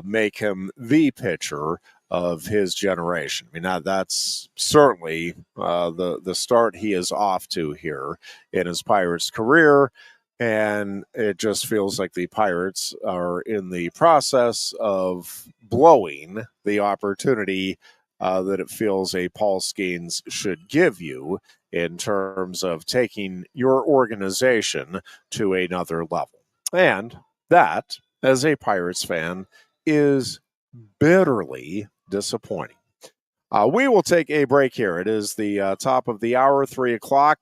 make him the pitcher of his generation. I mean, that's certainly the start he is off to here in his Pirates career. And it just feels like the Pirates are in the process of blowing the opportunity that it feels a Paul Skeens should give you in terms of taking your organization to another level. And that, as a Pirates fan, is bitterly disappointing. We will take a break here. It is the top of the hour, 3 o'clock.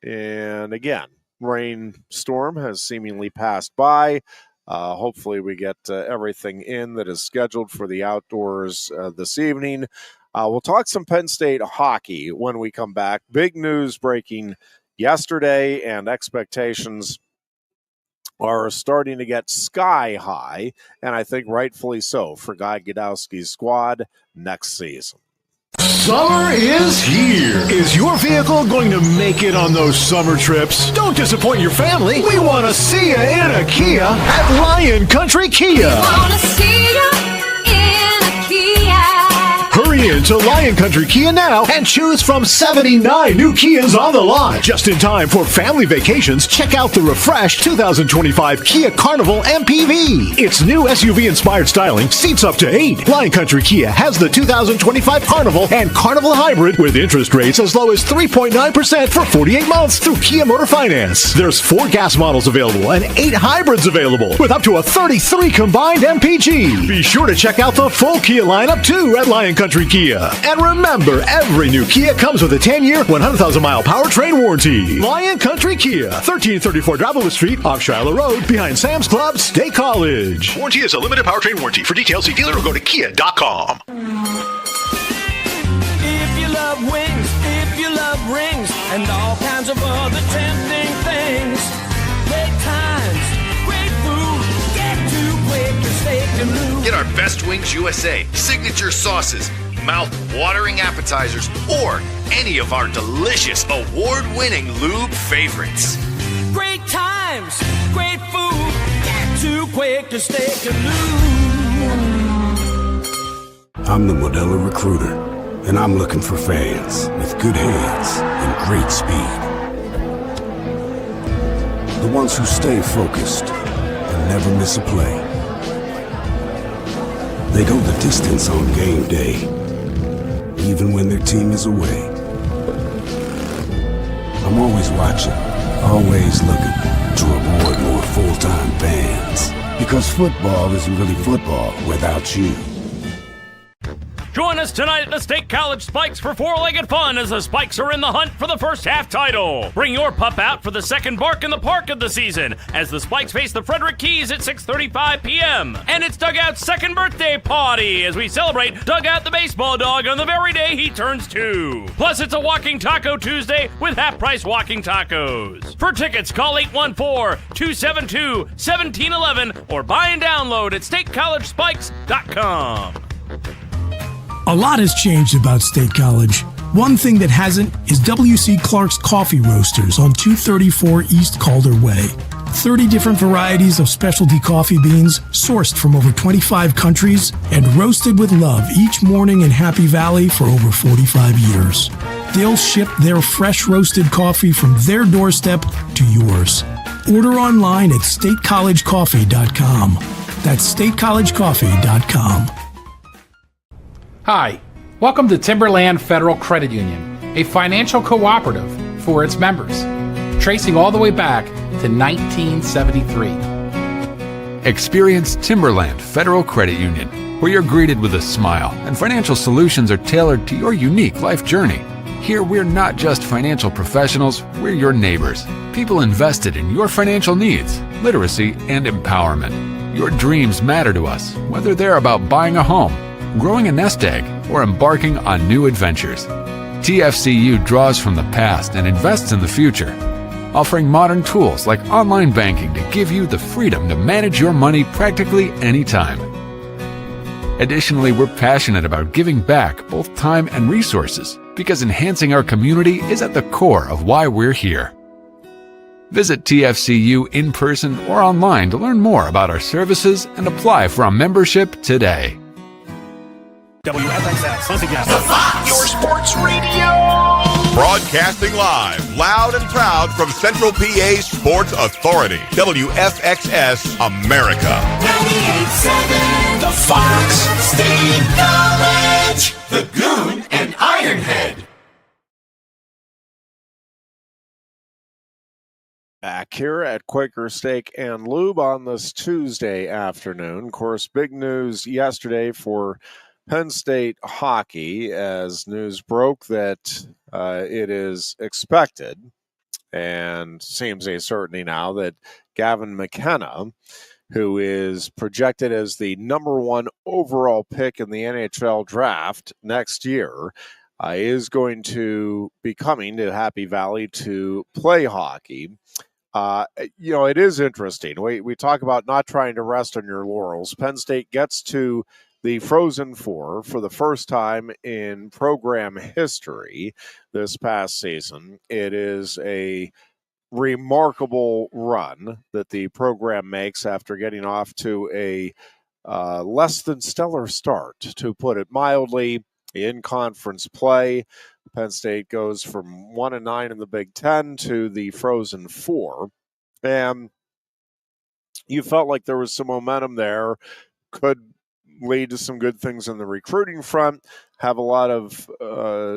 And again, rainstorm has seemingly passed by. Hopefully we get everything in that is scheduled for the outdoors this evening. We'll talk some Penn State hockey when we come back. Big news breaking yesterday, and expectations are starting to get sky high, and I think rightfully so, for Guy Godowski's squad next season. Summer is here. Is your vehicle going to make it on those summer trips? Don't disappoint your family. We want to see you in a Kia at Lion Country Kia. Wanna see ya in a Kia. Hurry into Lion Country Kia now and choose from 79 new Kias on the lot. Just in time for family vacations, check out the refreshed 2025 Kia Carnival MPV. Its new SUV-inspired styling, seats up to 8. Lion Country Kia has the 2025 Carnival and Carnival Hybrid with interest rates as low as 3.9% for 48 months through Kia Motor Finance. There's 4 gas models available and 8 hybrids available with up to a 33 combined MPG. Be sure to check out the full Kia lineup too at Lion Country Kia. And remember, every new Kia comes with a 10-year, 100,000-mile powertrain warranty. Lion Country Kia, 1334 Dravilla Street, off Shiloh Road, behind Sam's Club, State College. Warranty is a limited powertrain warranty. For details, see dealer or go to kia.com. If you love wings, if you love rings, and all kinds of other tempting things, great times, great food, get to Quaker Steak Lube. Get our Best Wings USA, signature sauces, mouth-watering appetizers, or any of our delicious award-winning lube favorites. Great times, great food, get to Quaker Steak Lube. I'm the Modelo Recruiter, and I'm looking for fans with good hands and great speed. The ones who stay focused and never miss a play. They go the distance on game day, even when their team is away. I'm always watching, always looking to reward more full-time fans. Because football isn't really football without you. Join us tonight at the State College Spikes for four-legged fun as the Spikes are in the hunt for the first half title. Bring your pup out for the second bark in the park of the season as the Spikes face the Frederick Keys at 6:35 p.m. And it's Dugout's second birthday party as we celebrate Dugout the baseball dog on the very day he turns 2. Plus, it's a Walking Taco Tuesday with half-price walking tacos. For tickets, call 814-272-1711 or buy and download at statecollegespikes.com. A lot has changed about State College. One thing that hasn't is W.C. Clark's Coffee Roasters on 234 East Calder Way. 30 different varieties of specialty coffee beans sourced from over 25 countries and roasted with love each morning in Happy Valley for over 45 years. They'll ship their fresh roasted coffee from their doorstep to yours. Order online at statecollegecoffee.com. That's statecollegecoffee.com. Hi, welcome to Timberland Federal Credit Union, a financial cooperative for its members, tracing all the way back to 1973. Experience Timberland Federal Credit Union, where you're greeted with a smile and financial solutions are tailored to your unique life journey. Here, we're not just financial professionals, we're your neighbors, people invested in your financial needs, literacy, and empowerment. Your dreams matter to us, whether they're about buying a home, growing a nest egg, or embarking on new adventures. TFCU draws from the past and invests in the future, offering modern tools like online banking to give you the freedom to manage your money practically anytime. Additionally, we're passionate about giving back both time and resources because enhancing our community is at the core of why we're here. Visit TFCU in person or online to learn more about our services and apply for a membership today. WFXS, Your sports radio. Broadcasting live, loud and proud from Central PA's Sports Authority. WFXS America. 98.7, The Fox, State College, the Goon and Ironhead. Back here at Quaker Steak and Lube on this Tuesday afternoon. Of course, big news yesterday for Penn State hockey as news broke that it is expected and seems a certainty now that Gavin McKenna, who is projected as the number 1 overall pick in the NHL draft next year, is going to be coming to Happy Valley to play hockey. It is interesting. We talk about not trying to rest on your laurels. Penn State gets to the Frozen Four for the first time in program history this past season. It is a remarkable run that the program makes after getting off to a less than stellar start, to put it mildly, in conference play. Penn State goes from 1-9 in the Big Ten to the Frozen Four. And you felt like there was some momentum there, could lead to some good things in the recruiting front, have a lot of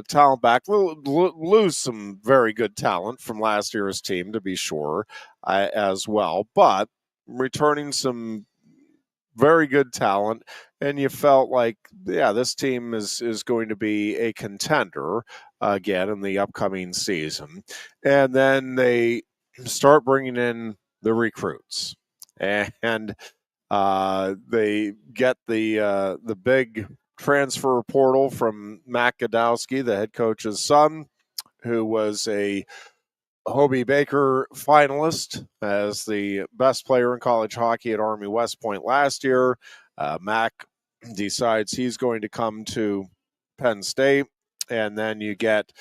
talent back, lose some very good talent from last year's team, to be sure, as well, but returning some very good talent, and you felt like, yeah, this team is going to be a contender again in the upcoming season. And then they start bringing in the recruits, and they get the big transfer portal from Matt Godowski, the head coach's son, who was a Hobie Baker finalist as the best player in college hockey at Army West Point last year. Mac decides he's going to come to Penn State, and then you get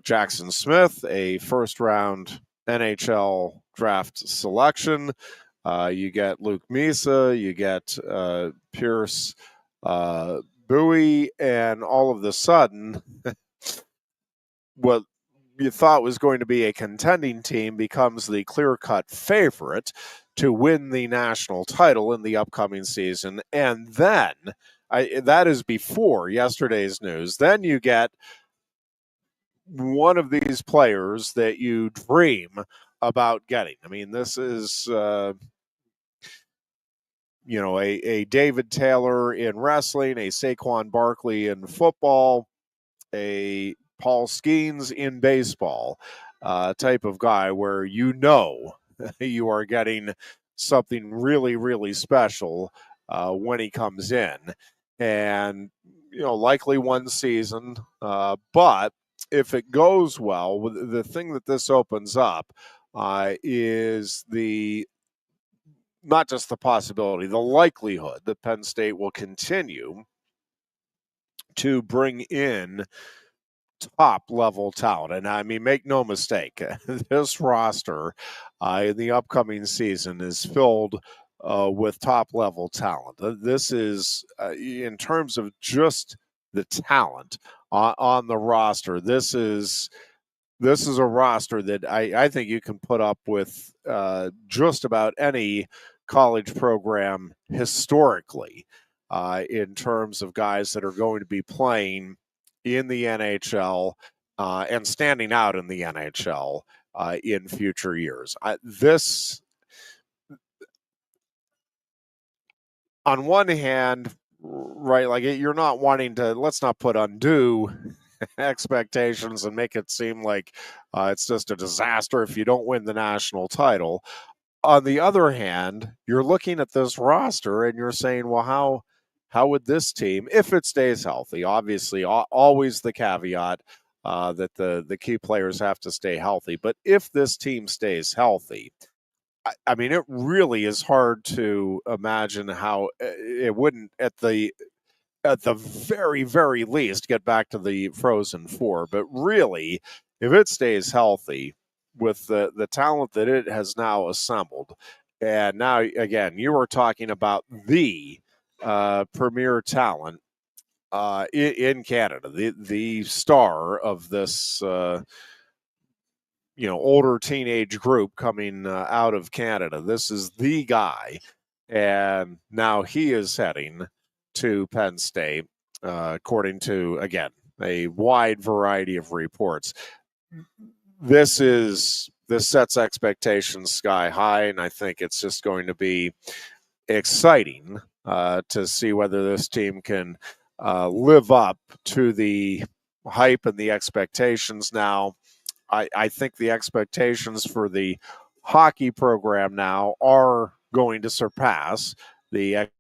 Jackson Smith, a first-round NHL draft selection. You get Luke Misa, you get Pierce Bowie, and all of a sudden, what you thought was going to be a contending team becomes the clear-cut favorite to win the national title in the upcoming season. And then, that is before yesterday's news, then you get one of these players that you dream about getting. I mean, this is, a David Taylor in wrestling, a Saquon Barkley in football, a Paul Skeens in baseball type of guy where you are getting something really, really special when he comes in. And, likely one season. But if it goes well, the thing that this opens up is not just the possibility, the likelihood that Penn State will continue to bring in top-level talent. And I mean, make no mistake, this roster in the upcoming season is filled with top-level talent. This is, in terms of just the talent on the roster, this is a roster that I think you can put up with just about any college program historically in terms of guys that are going to be playing in the NHL and standing out in the NHL in future years. This, on one hand, right, like you're not wanting to, let's not put undue expectations and make it seem like it's just a disaster if you don't win the national title. On the other hand, you're looking at this roster and you're saying, well, how would this team, if it stays healthy, obviously always the caveat that the key players have to stay healthy, but if this team stays healthy, I mean, it really is hard to imagine how it wouldn't at the very, very least get back to the Frozen Four. But really, if it stays healthy with the talent that it has now assembled, and now, again, you are talking about the premier talent in Canada, the star of this older teenage group coming out of Canada. This is the guy, and now he is heading to Penn State, according to, again, a wide variety of reports. This is this sets expectations sky high, and I think it's just going to be exciting to see whether this team can live up to the hype and the expectations. Now, I think the expectations for the hockey program now are going to surpass the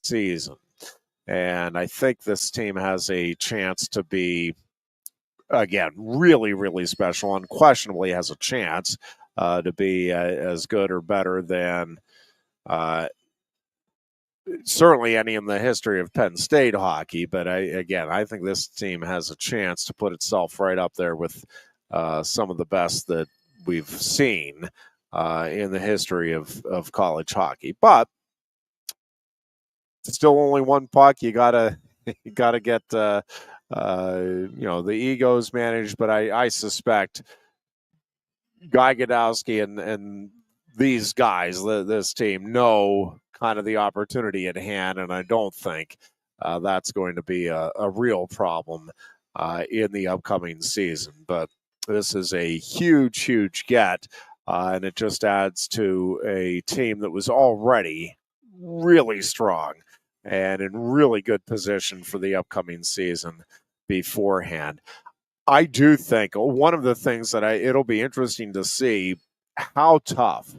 season. And I think this team has a chance to be, again, really, really special. Unquestionably has a chance to be as good or better than certainly any in the history of Penn State hockey. But I think this team has a chance to put itself right up there with some of the best that we've seen in the history of college hockey. But still only one puck. You gotta get the egos managed. But I suspect Guy Godowski and these guys, this team, know kind of the opportunity at hand, and I don't think that's going to be a real problem in the upcoming season. But this is a huge, huge get, and it just adds to a team that was already really strong and in really good position for the upcoming season beforehand. I do think one of the things that it'll be interesting to see how tough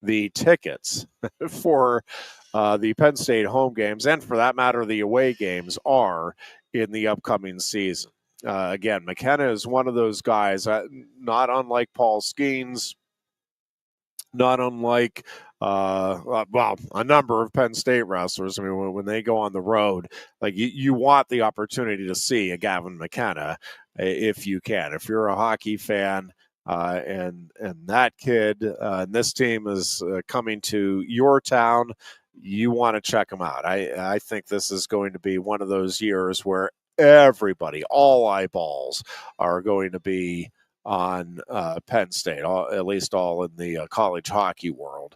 the tickets for the Penn State home games, and for that matter, the away games, are in the upcoming season. Again, McKenna is one of those guys, not unlike Paul Skeens, not unlike a number of Penn State wrestlers. I mean, when they go on the road, like you want the opportunity to see a Gavin McKenna if you can. If you're a hockey fan and that kid and this team is coming to your town, you want to check them out. I think this is going to be one of those years where everybody, all eyeballs, are going to be on Penn State, at least all in the college hockey world,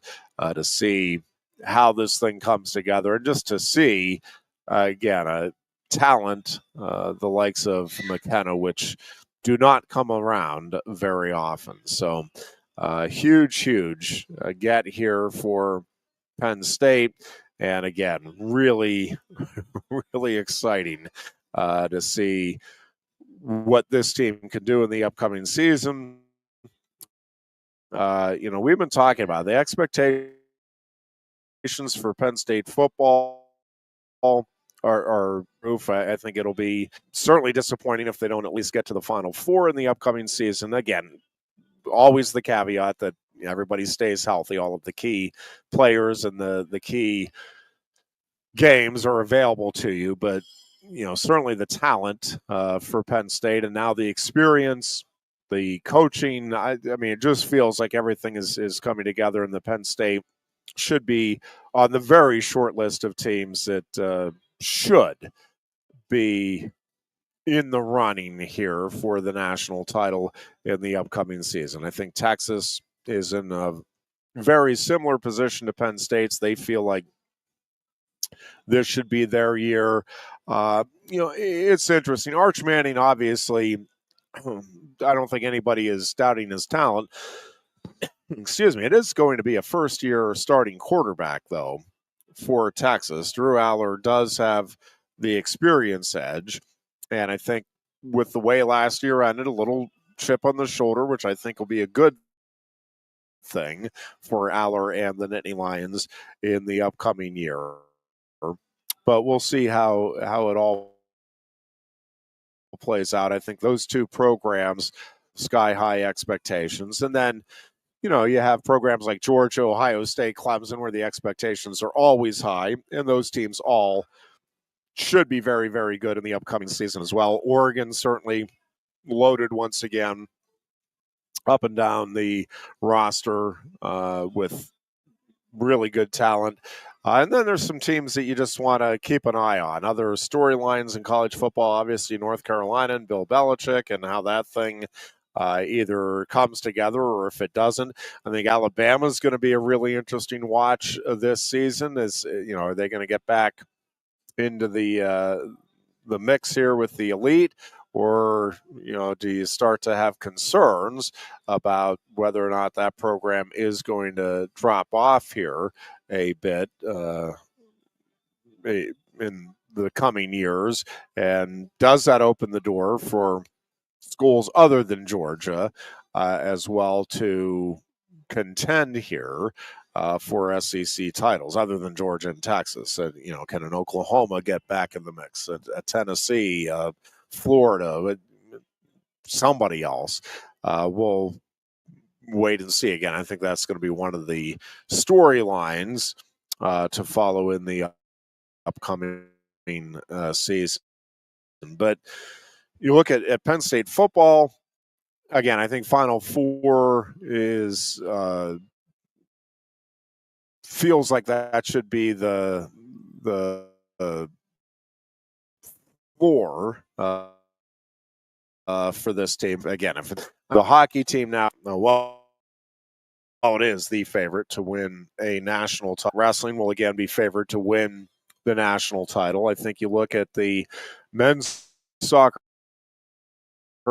to see how this thing comes together, and just to see, again, a talent the likes of McKenna, which do not come around very often. So huge get here for Penn State, and again, really, really exciting to see what this team can do in the upcoming season. We've been talking about the expectations for Penn State football are proof. I think it'll be certainly disappointing if they don't at least get to the Final Four in the upcoming season. Again, always the caveat that everybody stays healthy. All of the key players and the key games are available to you, but certainly the talent for Penn State, and now the experience, the coaching. I mean, it just feels like everything is coming together, and the Penn State should be on the very short list of teams that should be in the running here for the national title in the upcoming season. I think Texas is in a very similar position to Penn State's. They feel like this should be their year. It's interesting. Arch Manning, obviously, I don't think anybody is doubting his talent. Excuse me. It is going to be a first-year starting quarterback, though, for Texas. Drew Aller does have the experience edge. And I think with the way last year ended, a little chip on the shoulder, which I think will be a good thing for Aller and the Nittany Lions in the upcoming year. But we'll see how it all plays out. I think those two programs, sky high expectations. And then, you know, you have programs like Georgia, Ohio State, Clemson, where the expectations are always high, and those teams all should be very, very good in the upcoming season as well. Oregon certainly loaded once again up and down the roster with really good talent. And then there's some teams that you just want to keep an eye on. Other storylines in college football, obviously North Carolina and Bill Belichick and how that thing either comes together or if it doesn't. I think Alabama's going to be a really interesting watch this season. Are they going to get back into the mix here with the elite? Or, do you start to have concerns about whether or not that program is going to drop off here a bit in the coming years? And does that open the door for schools other than Georgia as well to contend here for SEC titles other than Georgia and Texas? And, can an Oklahoma get back in the mix? A Tennessee, Florida, somebody else. We'll wait and see. Again, I think that's going to be one of the storylines to follow in the upcoming season. But you look at Penn State football, again, I think Final Four is feels like that should be the floor for this team. Again, if the hockey team now, it is the favorite to win a national title. Wrestling will again be favored to win the national title. I think you look at the men's soccer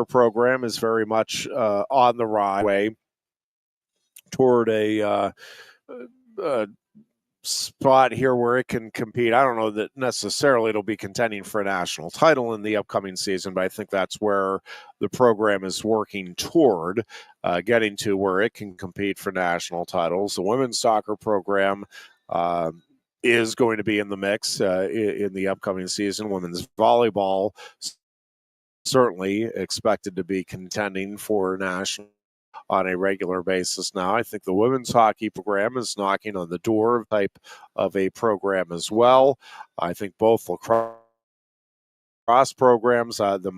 program is very much on the right way toward a spot here where it can compete. I don't know that necessarily it'll be contending for a national title in the upcoming season, but I think that's where the program is working toward getting to where it can compete for national titles. The women's soccer program is going to be in the mix in the upcoming season. Women's volleyball certainly expected to be contending for national on a regular basis now. I think the women's hockey program is knocking on the door type of a program as well. I think both lacrosse programs, the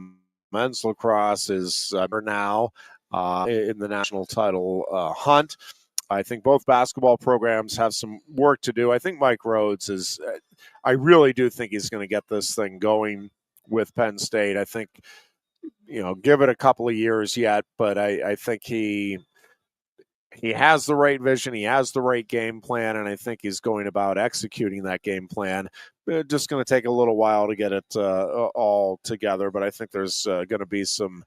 men's lacrosse is now in the national title hunt. I think both basketball programs have some work to do. I think Mike Rhodes I really do think he's going to get this thing going with Penn State. I think, give it a couple of years yet, but I think he has the right vision. He has the right game plan, and I think he's going about executing that game plan. It's just going to take a little while to get it all together, but I think there's going to be some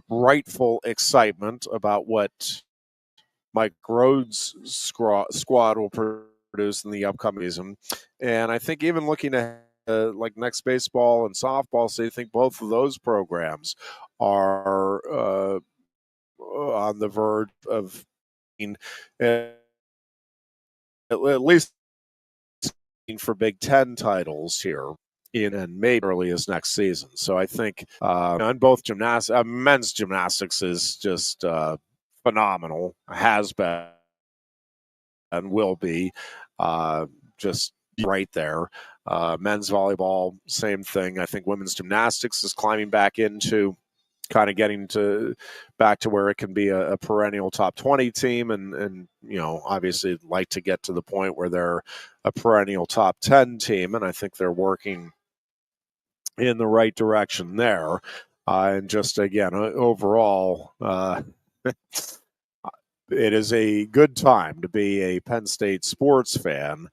rightful excitement about what Mike Rhodes' squad will produce in the upcoming season. And I think even looking at like next baseball and softball, so I think both of those programs are on the verge of at least for Big Ten titles here in maybe early as next season. So I think on both men's gymnastics is just phenomenal, has been and will be just right there. Men's volleyball, same thing. I think women's gymnastics is climbing back into kind of getting back to where it can be a perennial top 20 team and obviously like to get to the point where they're a perennial top 10 team, and I think they're working in the right direction there. And just again, overall, it is a good time to be a Penn State sports fan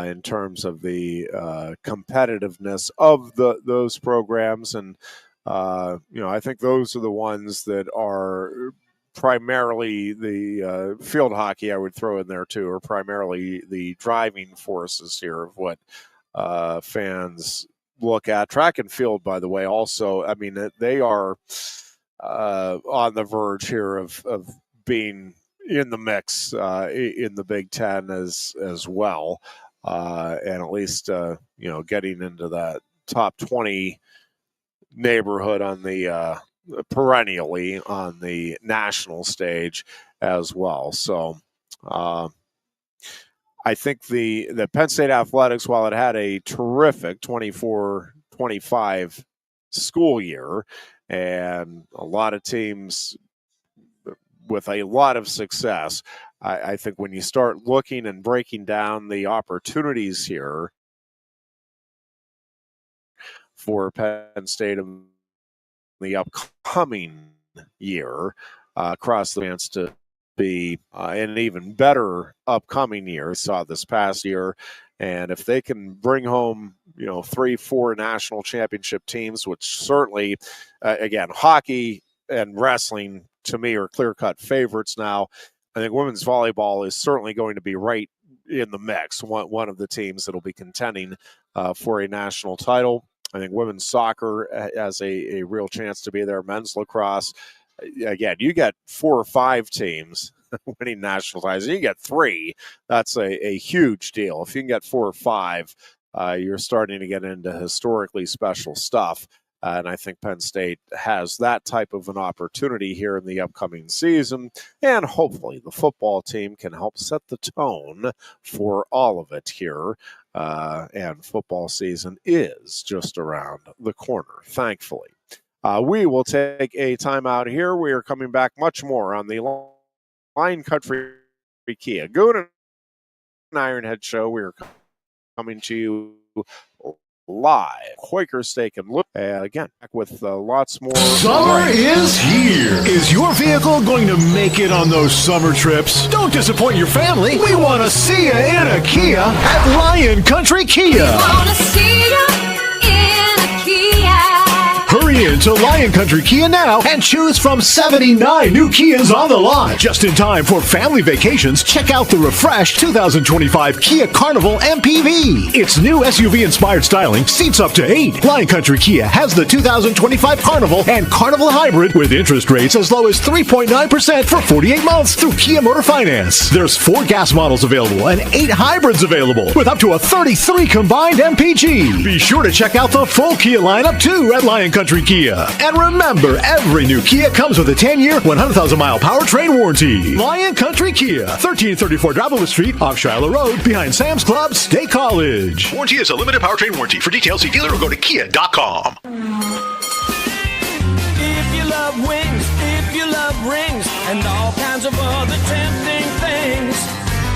in terms of the competitiveness of those programs. And, I think those are the ones that are primarily the field hockey, I would throw in there too, are primarily the driving forces here of what fans look at. Track and field, by the way, also, I mean, they are on the verge here of being in the mix in the Big Ten as well, and at least getting into that top 20 neighborhood on the perennially on the national stage as well. So I think the Penn State Athletics, while it had a terrific 24-25 school year and a lot of teams with a lot of success, I think when you start looking and breaking down the opportunities here for Penn State in the upcoming year, across the chance to be in an even better upcoming year. Saw this past year, and if they can bring home 3-4 national championship teams, which certainly again, hockey and wrestling to me are clear-cut favorites now. I think women's volleyball is certainly going to be right in the mix, one of the teams that will be contending for a national title. I think women's soccer has a real chance to be there. Men's lacrosse, again, you get 4 or 5 teams winning national titles. You get 3, that's a huge deal. If you can get 4 or 5, you're starting to get into historically special stuff. And I think Penn State has that type of an opportunity here in the upcoming season. And hopefully the football team can help set the tone for all of it here. And football season is just around the corner, thankfully. We will take a timeout here. We are coming back much more on the Lion Country Kia Goon and Ironhead show. We are coming to you live, Quaker Steak Lube, and again, back with lots more. Summer is here. Is your vehicle going to make it on those summer trips? Don't disappoint your family. We want to see you in a Kia at Lion Country Kia. Wanna see you in a Kia. Hurry in to Lion Country Kia now and choose from 79 new Kias on the lot. Just in time for family vacations, check out the refreshed 2025 Kia Carnival MPV. Its new SUV-inspired styling, seats up to 8. Lion Country Kia has the 2025 Carnival and Carnival Hybrid with interest rates as low as 3.9% for 48 months through Kia Motor Finance. There's 4 gas models available and 8 hybrids available with up to a 33 combined MPG. Be sure to check out the full Kia lineup too at Lion Country Kia. And remember, every new Kia comes with a 10-year, 100,000-mile powertrain warranty. Lion Country Kia, 1334 Dravilla Street, off Shiloh Road, behind Sam's Club, State College. Warranty is a limited powertrain warranty. For details, see dealer or go to kia.com. If you love wings, if you love rings, and all kinds of other tempting things,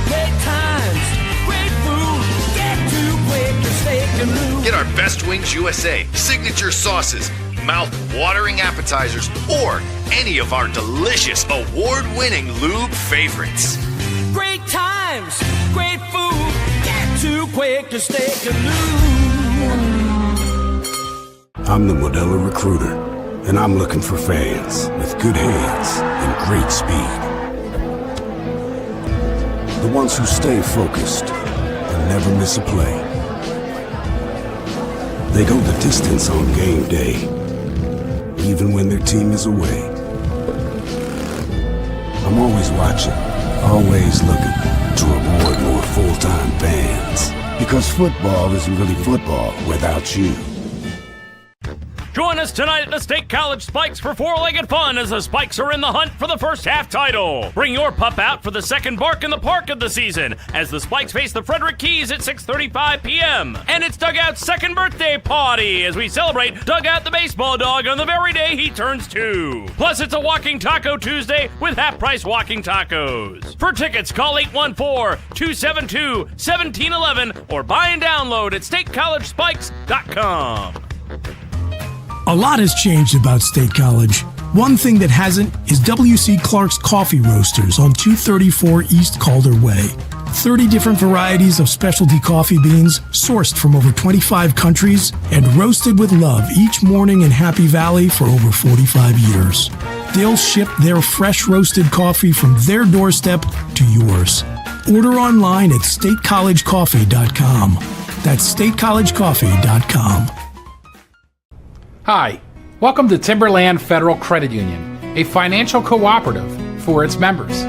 great times, great food, get to Quaker Steak Lube. Get our Best Wings USA signature sauces, mouth-watering appetizers, or any of our delicious award-winning lube favorites. Great times, great food, get to Quaker Steak Lube. I'm the Modelo Recruiter, and I'm looking for fans with good hands and great speed. The ones who stay focused and never miss a play. They go the distance on game day, even when their team is away. I'm always watching, always looking to reward more full-time fans. Because football isn't really football without you. Join us tonight at the State College Spikes for four-legged fun as the Spikes are in the hunt for the first half title. Bring your pup out for the second bark in the park of the season as the Spikes face the Frederick Keys at 6:35 p.m. And it's Dugout's second birthday party as we celebrate Dugout the baseball dog on the very day he turns 2. Plus, it's a Walking Taco Tuesday with half-price walking tacos. For tickets, call 814-272-1711 or buy and download at statecollegespikes.com. A lot has changed about State College. One thing that hasn't is W.C. Clark's Coffee Roasters on 234 East Calder Way. 30 different varieties of specialty coffee beans sourced from over 25 countries and roasted with love each morning in Happy Valley for over 45 years. They'll ship their fresh roasted coffee from their doorstep to yours. Order online at statecollegecoffee.com. That's statecollegecoffee.com. Hi, welcome to Timberland Federal Credit Union, a financial cooperative for its members,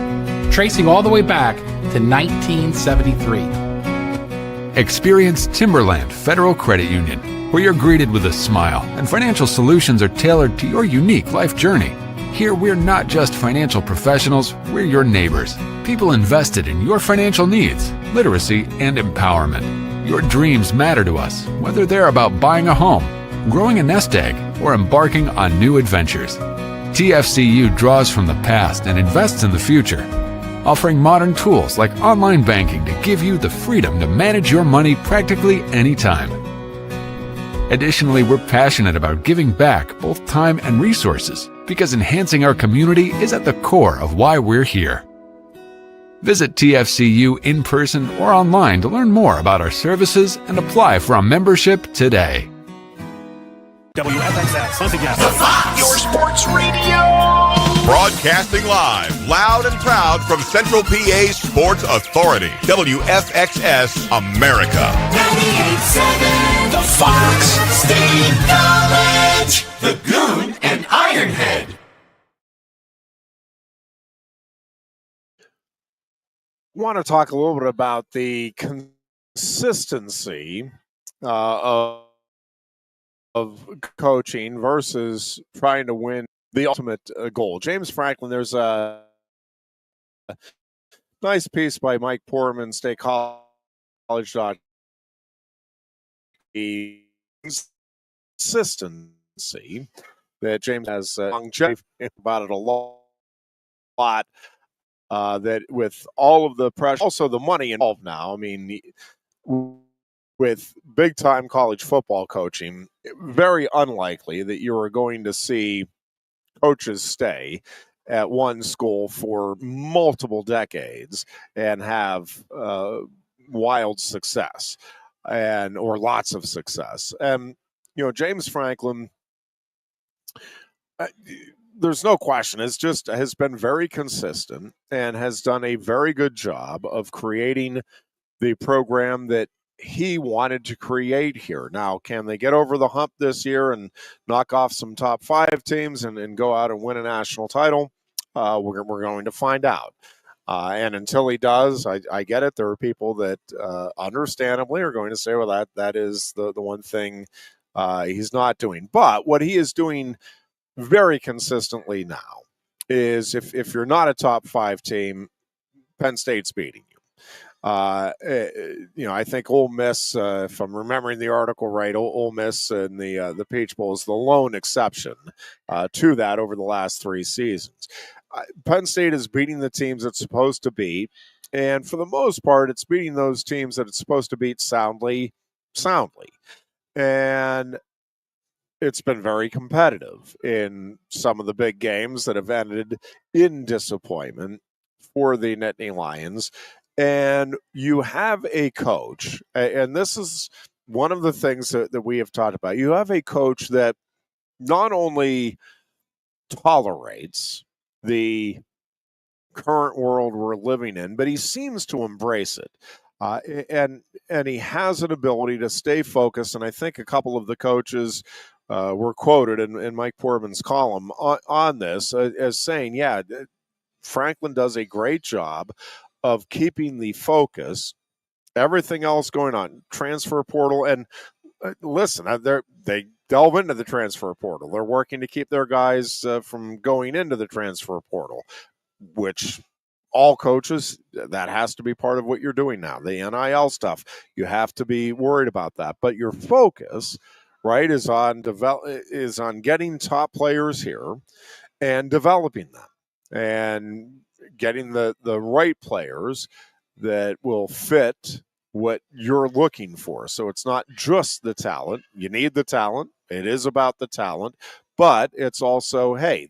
tracing all the way back to 1973. Experience Timberland Federal Credit Union, where you're greeted with a smile and financial solutions are tailored to your unique life journey. Here, we're not just financial professionals, we're your neighbors, people invested in your financial needs, literacy, and empowerment. Your dreams matter to us, whether they're about buying a home, growing a nest egg, or embarking on new adventures. TFCU draws from the past and invests in the future, offering modern tools like online banking to give you the freedom to manage your money practically anytime. Additionally, we're passionate about giving back both time and resources because enhancing our community is at the core of why we're here. Visit TFCU in person or online to learn more about our services and apply for a membership today. WFXX, once again, The Fox, your sports radio. Broadcasting live, loud and proud from Central PA's Sports Authority, WFXS America. 98.7, The Fox, State College, the Goon and Ironhead. Want to talk a little bit about the consistency of coaching versus trying to win the ultimate goal. James Franklin, there's a nice piece by Mike Poorman, State College. The consistency that James has longevity about it a lot. That with all of the pressure, also the money involved now. I mean, with big-time college football coaching, very unlikely that you are going to see coaches stay at one school for multiple decades and have wild success or lots of success. And, James Franklin, there's no question, has been very consistent and has done a very good job of creating the program that he wanted to create here. Now, can they get over the hump this year and knock off some top 5 teams and go out and win a national title? We're going to find out. And until he does, I get it. There are people that understandably are going to say, well, that is the one thing he's not doing. But what he is doing very consistently now is if you're not a top 5 team, Penn State's beating you. I think Ole Miss, if I'm remembering the article right, Ole Miss in the Peach Bowl is the lone exception to that over the last 3 seasons. Penn State is beating the teams it's supposed to beat, and for the most part, it's beating those teams that it's supposed to beat soundly. And it's been very competitive in some of the big games that have ended in disappointment for the Nittany Lions. And you have a coach, and this is one of the things that we have talked about. You have a coach that not only tolerates the current world we're living in, but he seems to embrace it. And he has an ability to stay focused. And I think a couple of the coaches were quoted in Mike Poorman's column on this as saying, Franklin does a great job of keeping the focus, everything else going on, transfer portal. And listen, they delve into the transfer portal. They're working to keep their guys from going into the transfer portal, which all coaches, that has to be part of what you're doing now. The NIL stuff, you have to be worried about that. But your focus, right, is on getting top players here and developing them and getting the right players that will fit what you're looking for. So it's not just the talent. You need the talent. It is about the talent. But it's also, hey,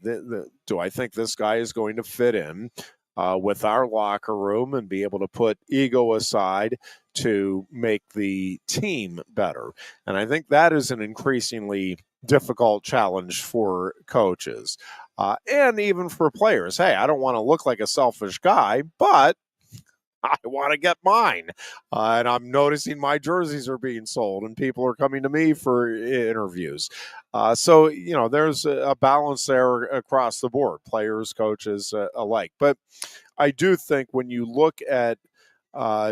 do I think this guy is going to fit in with our locker room and be able to put ego aside to make the team better? And I think that is an increasingly difficult challenge for coaches and even for players. Hey, I don't want to look like a selfish guy, but I want to get mine. And I'm noticing my jerseys are being sold and people are coming to me for interviews. So, there's a balance there across the board, players, coaches alike. But I do think when you look at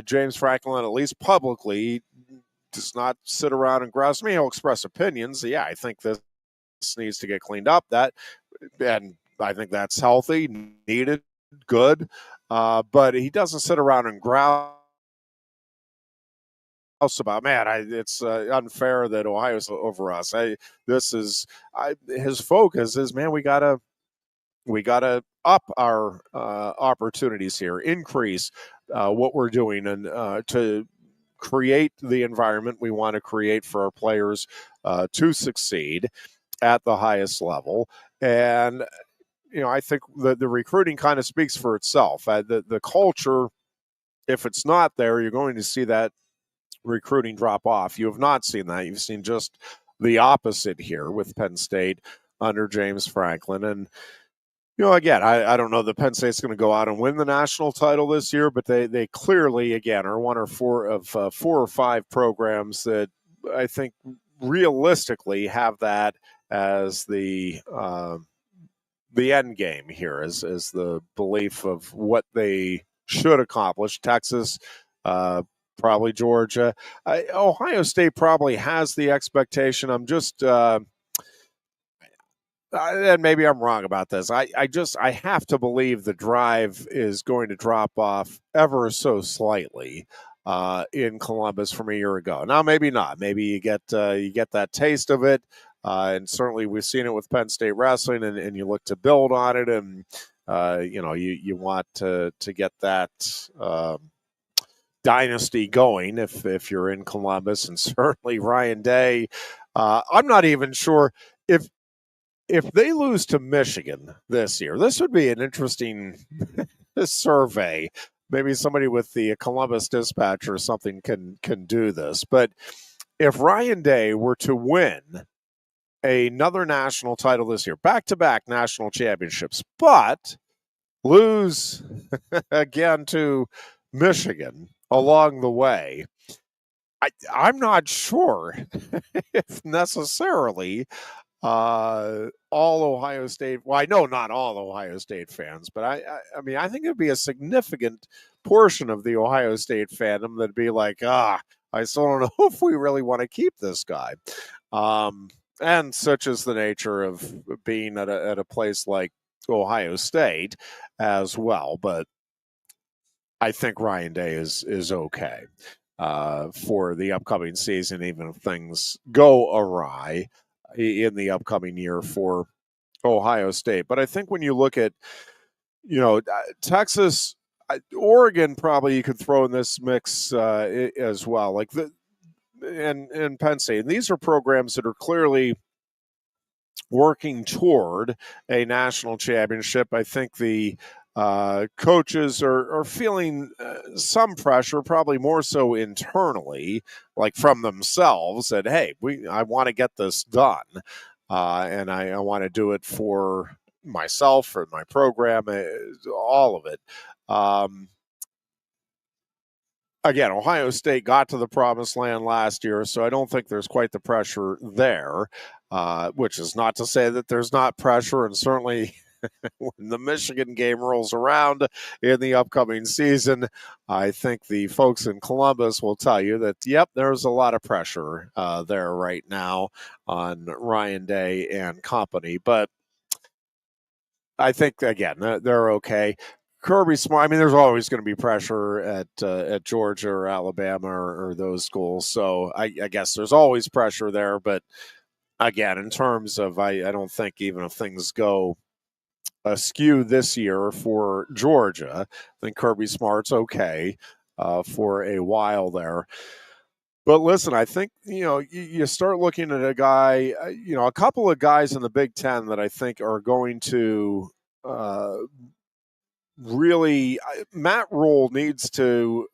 James Franklin, at least publicly, does not sit around and grouse. He'll express opinions. Yeah, I think this needs to get cleaned up. And I think that's healthy, needed, good. But he doesn't sit around and grouse about, man, it's unfair that Ohio's over us. His focus is, man, we gotta up our opportunities here, increase what we're doing, and to create the environment we want to create for our players to succeed at the highest level. And I think the recruiting kind of speaks for itself. The culture, if it's not there, you're going to see that recruiting drop off. You have not seen that. You've seen just the opposite here with Penn State under James Franklin. And again, I don't know that Penn State's going to go out and win the national title this year, but they clearly, again, are one or four of 4 or 5 programs that I think realistically have that as the end game here, as the belief of what they should accomplish. Texas, probably Georgia. Ohio State probably has the expectation. I'm just... and maybe I'm wrong about this. I have to believe the drive is going to drop off ever so slightly in Columbus from a year ago. Now, maybe not. Maybe you get that taste of it, and certainly we've seen it with Penn State Wrestling, and you look to build on it, and you want to get that dynasty going if you're in Columbus, and certainly Ryan Day. I'm not even sure if they lose to Michigan this year. This would be an interesting survey. Maybe somebody with the Columbus Dispatch or something can do this. But if Ryan Day were to win another national title this year, back-to-back national championships, but lose again to Michigan along the way, I'm not sure if necessarily all Ohio State. Well, I know not all Ohio State fans, but I mean, I think it'd be a significant portion of the Ohio State fandom that'd be like, I still don't know if we really want to keep this guy. And such is the nature of being at a place like Ohio State as well. But I think Ryan Day is okay for the upcoming season, even if things go awry in the upcoming year for Ohio State. But I think when you look at, Texas, Oregon, probably you could throw in this mix as well, like and Penn State. And these are programs that are clearly working toward a national championship. I think the coaches are feeling some pressure, probably more so internally, like from themselves, that, hey, I want to get this done, and I want to do it for myself, for my program, all of it. Again, Ohio State got to the promised land last year, so I don't think there's quite the pressure there, which is not to say that there's not pressure, and certainly when the Michigan game rolls around in the upcoming season, I think the folks in Columbus will tell you that, yep, there's a lot of pressure there right now on Ryan Day and company. But I think, again, they're okay. Kirby Smart, I mean, there's always going to be pressure at Georgia or Alabama or those schools. So I guess there's always pressure there. But again, in terms of, I don't think even if things go askew this year for Georgia, I think Kirby Smart's okay for a while there. But listen, I think, you start looking at a guy, a couple of guys in the Big Ten that I think are going to really, Matt Rule needs to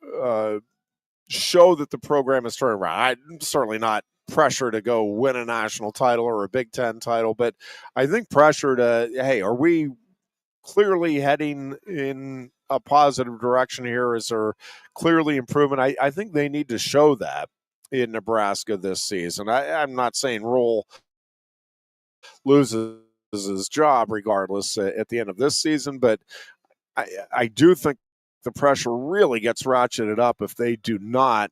show that the program is turning around. I'm certainly not pressure to go win a national title or a Big Ten title, but I think pressure to, hey, are we clearly heading in a positive direction here? Is there clearly improvement? I think they need to show that in Nebraska this season. I'm not saying Rule loses his job regardless at the end of this season, but I do think the pressure really gets ratcheted up if they do not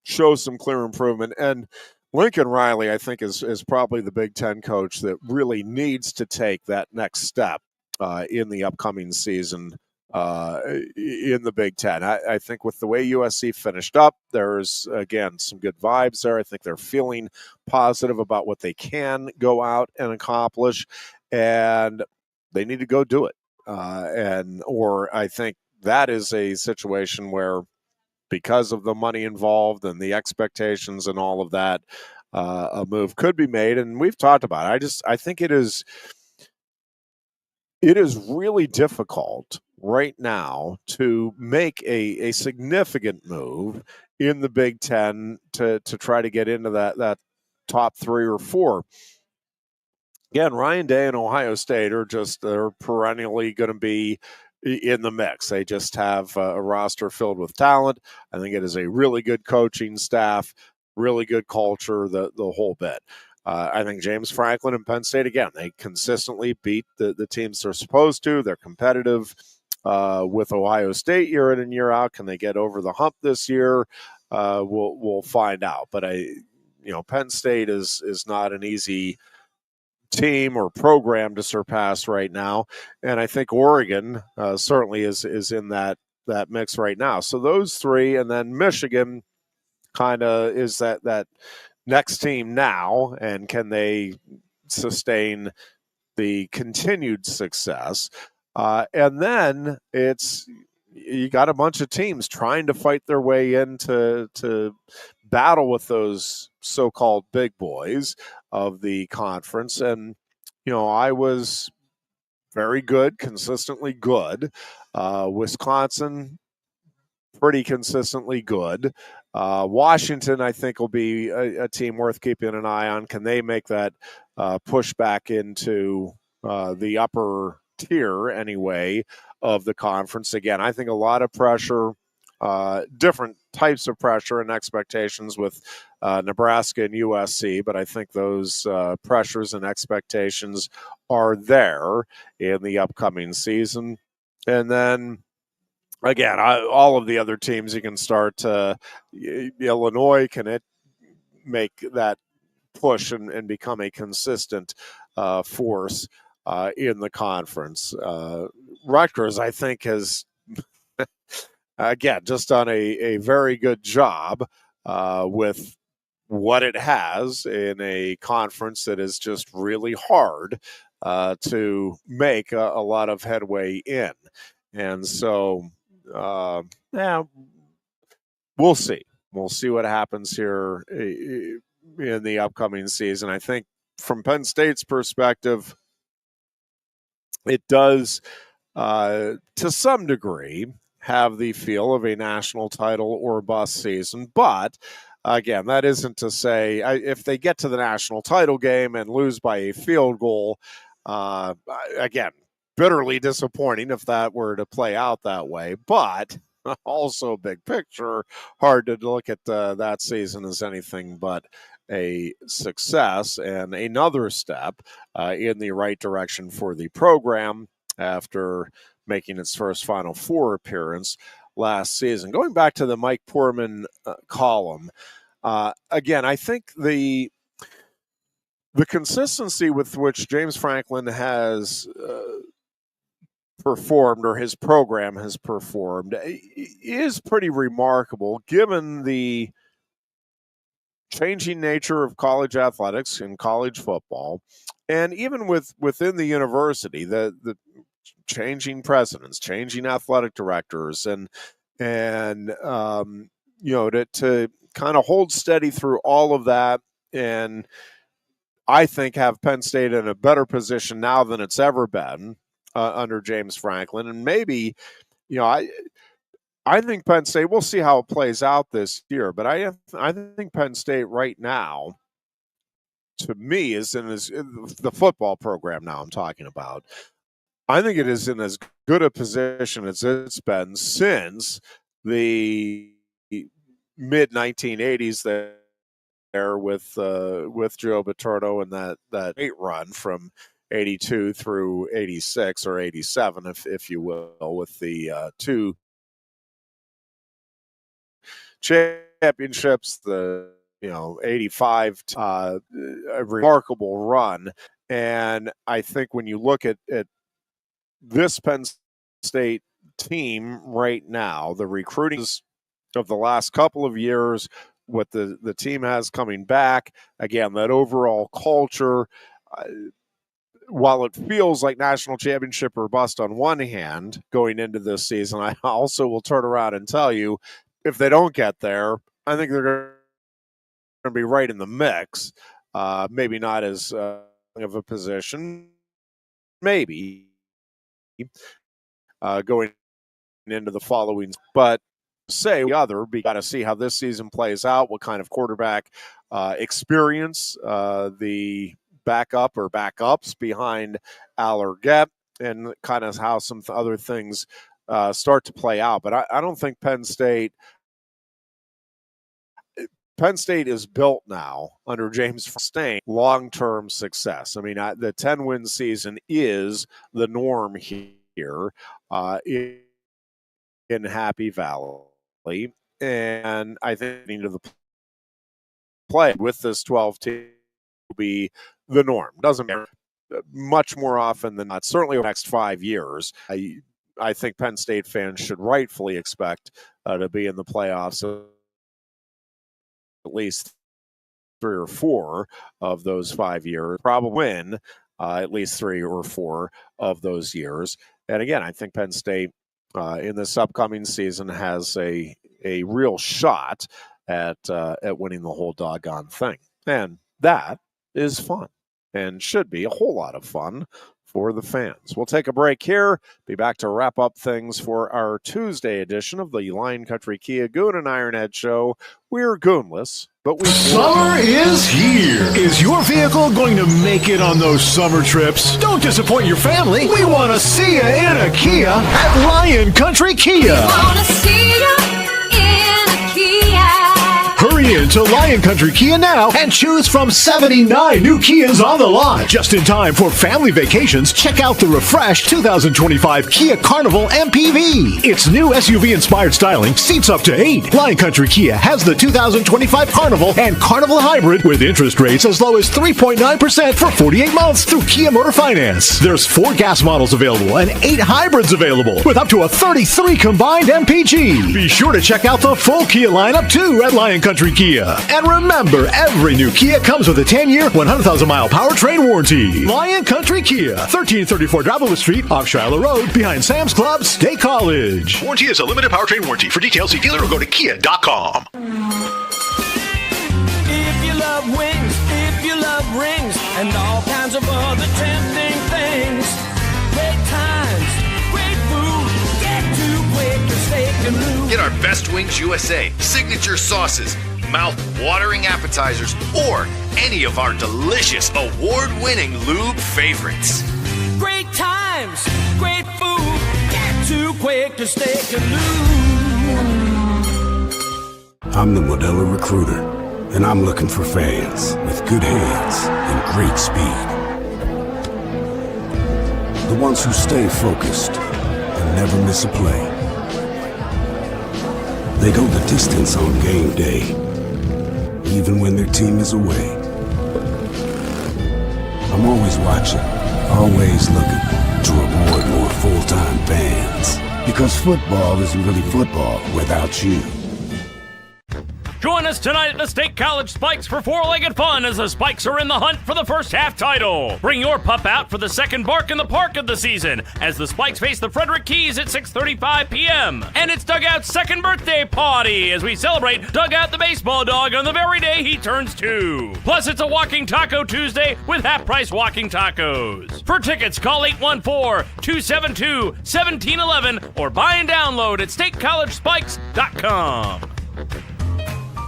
show some clear improvement. And Lincoln Riley, I think, is probably the Big Ten coach that really needs to take that next step in the upcoming season in the Big Ten. I think with the way USC finished up, there's, again, some good vibes there. I think they're feeling positive about what they can go out and accomplish, and they need to go do it. Or I think that is a situation where, because of the money involved and the expectations and all of that, a move could be made. And we've talked about it. I think it is really difficult right now to make a significant move in the Big Ten to try to get into that top 3 or 4. Again, Ryan Day and Ohio State they're perennially going to be in the mix. They just have a roster filled with talent. I think it is a really good coaching staff, really good culture, the whole bit. I think James Franklin and Penn State, again, they consistently beat the teams they're supposed to. They're competitive with Ohio State year in and year out. Can they get over the hump this year? We'll find out. But Penn State is not an easy team or program to surpass right now, and I think Oregon certainly is in that mix right now. So those 3, and then Michigan kind of is that next team now, and can they sustain the continued success? And then you got a bunch of teams trying to fight their way into battle with those so-called big boys of the conference. And, I was very good, consistently good. Wisconsin, pretty consistently good. Washington, I think, will be a team worth keeping an eye on. Can they make that push back into the upper tier, anyway, of the conference? Again, I think a lot of pressure, different types of pressure and expectations with Nebraska and USC, but I think those pressures and expectations are there in the upcoming season. And then, again, all of the other teams, you can start Illinois, can it make that push and become a consistent force in the conference? Rutgers, I think, has again just done a very good job with what it has in a conference that is just really hard to make a lot of headway in. And so, we'll see. We'll see what happens here in the upcoming season. I think from Penn State's perspective, it does, to some degree, have the feel of a national title or bust season. But again, that isn't to say if they get to the national title game and lose by a field goal, again, bitterly disappointing if that were to play out that way. But also, big picture, hard to look at that season as anything but a success and another step in the right direction for the program after making its first Final Four appearance last season. Going back to the Mike Poorman column, again, I think the consistency with which James Franklin has performed, or his program has performed, is pretty remarkable given the changing nature of college athletics and college football, and even within the university, the changing presidents, changing athletic directors, and to kind of hold steady through all of that, and I think have Penn State in a better position now than it's ever been under James Franklin. And maybe, I think Penn State, we'll see how it plays out this year, but I think Penn State right now, to me, is in the football program now I'm talking about. I think it is in as good a position as it's been since the mid-1980s there with Joe Paterno and that 8 run from 82 through 86 or 87, if you will, with the 2 championships, the 85, a remarkable run. And I think when you look at this Penn State team right now, the recruiting of the last couple of years, what the team has coming back, again, that overall culture, while it feels like national championship or bust on one hand going into this season, I also will turn around and tell you, if they don't get there, I think they're going to be right in the mix. Maybe not as of a position, maybe going into the following, but say the other, we got to see how this season plays out, what kind of quarterback experience the backup or backups behind Aller get, and kind of how some other things start to play out. But I don't think Penn State is built now under James Franklin long-term success. I mean, the 10-win season is the norm here in Happy Valley, and I think into the play with this 12 team will be the norm. Doesn't matter much more often than not. Certainly over the next 5 years, I think Penn State fans should rightfully expect to be in the playoffs at least 3 or 4 of those 5 years, probably win at least 3 or 4 of those years. And again, I think Penn State in this upcoming season has a real shot at winning the whole doggone thing. And that is fun and should be a whole lot of fun for the fans. We'll take a break here, be back to wrap up things for our Tuesday edition of the Lion Country Kia Goon and Ironhead Show. We're goonless, but Summer is here. Is your vehicle going to make it on those summer trips? Don't disappoint your family. We want to see you in a Kia at Lion Country Kia. Wanna see ya in a Kia. Hurry into Lion Country Kia now and choose from 79 new Kias on the lot. Just in time for family vacations, check out the refreshed 2025 Kia Carnival MPV. Its new SUV-inspired styling seats up to 8. Lion Country Kia has the 2025 Carnival and Carnival Hybrid with interest rates as low as 3.9% for 48 months through Kia Motor Finance. There's 4 gas models available and 8 hybrids available with up to a 33 combined MPG. Be sure to check out the full Kia lineup too at Lion Country Kia. And remember, every new Kia comes with a 10-year, 100,000-mile powertrain warranty. Lion Country Kia, 1334 Dravilla Street, off Shiloh Road, behind Sam's Club, State College. Warranty is a limited powertrain warranty. For details, see dealer or go to kia.com. If you love wings, if you love rings, and all kinds of other tempting things, great times, great food, get to Quaker Steak Lube. Get our Best Wings USA, signature sauces, mouth-watering appetizers, or any of our delicious award-winning lube favorites. Great times, great food, get to Quaker Steak Lube. I'm the Modelo Recruiter, and I'm looking for fans with good hands and great speed. The ones who stay focused and never miss a play. They go the distance on game day, even when their team is away. I'm always watching, always looking to reward more full-time fans. Because football isn't really football without you. Join us tonight at the State College Spikes for four-legged fun as the Spikes are in the hunt for the first half title. Bring your pup out for the second bark in the park of the season as the Spikes face the Frederick Keys at 6:35 p.m. And it's Dugout's second birthday party as we celebrate Dugout the baseball dog on the very day he turns 2. Plus, it's a Walking Taco Tuesday with half-price walking tacos. For tickets, call 814-272-1711 or buy and download at statecollegespikes.com.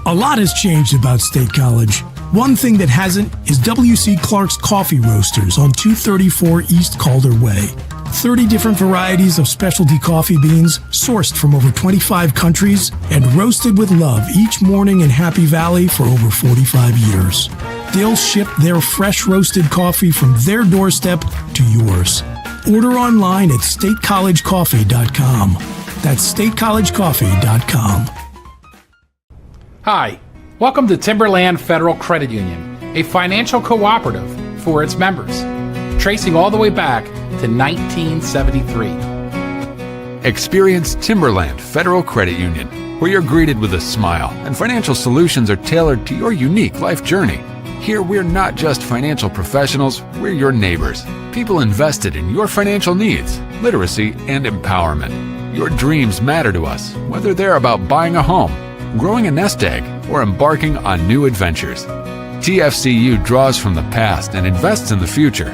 A lot has changed about State College. One thing that hasn't is W.C. Clark's Coffee Roasters on 234 East Calder Way. 30 different varieties of specialty coffee beans sourced from over 25 countries and roasted with love each morning in Happy Valley for over 45 years. They'll ship their fresh roasted coffee from their doorstep to yours. Order online at statecollegecoffee.com. That's statecollegecoffee.com. Hi, welcome to Timberland Federal Credit Union, a financial cooperative for its members, tracing all the way back to 1973. Experience Timberland Federal Credit Union, where you're greeted with a smile and financial solutions are tailored to your unique life journey. Here, we're not just financial professionals, we're your neighbors. People invested in your financial needs, literacy, and empowerment. Your dreams matter to us, whether they're about buying a home, growing a nest egg, or embarking on new adventures. TFCU draws from the past and invests in the future,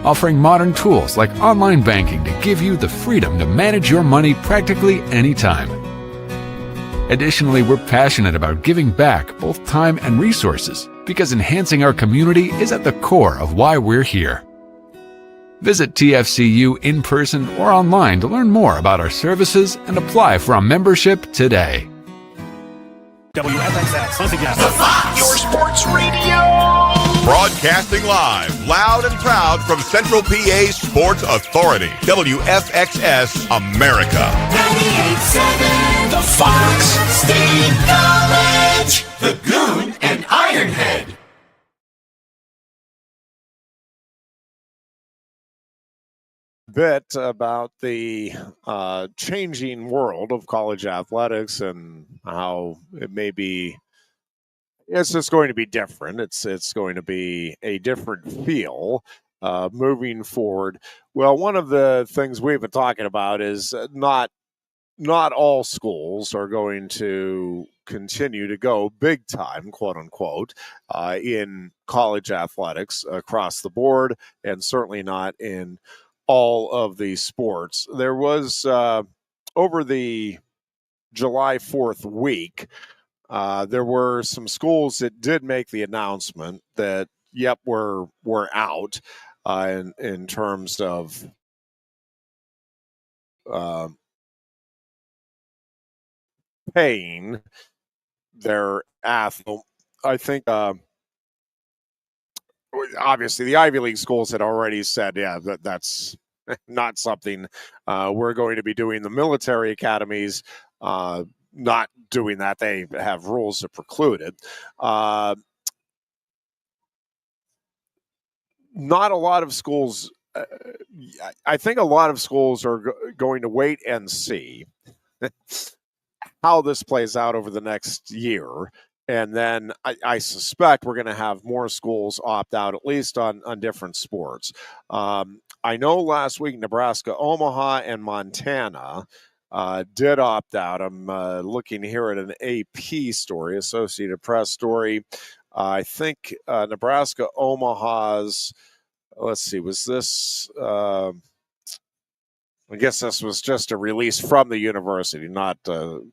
offering modern tools like online banking to give you the freedom to manage your money practically anytime. Additionally, we're passionate about giving back both time and resources because enhancing our community is at the core of why we're here. Visit TFCU in person or online to learn more about our services and apply for a membership today. WFXS, once again. The Fox, your sports radio. Broadcasting live, loud and proud from Central PA's Sports Authority. WFXS America. 98.7, The Fox. State College. The Goon and Ironhead. Bit about the changing world of college athletics and how it may be. It's just going to be different. It's going to be a different feel moving forward. Well, one of the things we've been talking about is not all schools are going to continue to go big time, quote unquote, in college athletics across the board, and certainly not in all of the sports. There was over the July 4th week, there were some schools that did make the announcement that, yep, we're out in terms of paying their athletes. I think obviously the Ivy League schools had already said, yeah, that's not something we're going to be doing. The military academies, not doing that. They have rules that preclude it. Not a lot of schools. I think a lot of schools are going to wait and see how this plays out over the next year. And then I suspect we're going to have more schools opt out, at least on different sports. I know last week Nebraska, Omaha, and Montana did opt out. I'm looking here at an AP story, Associated Press story. I think Nebraska, Omaha's, let's see, was this... I guess this was just a release from the university, not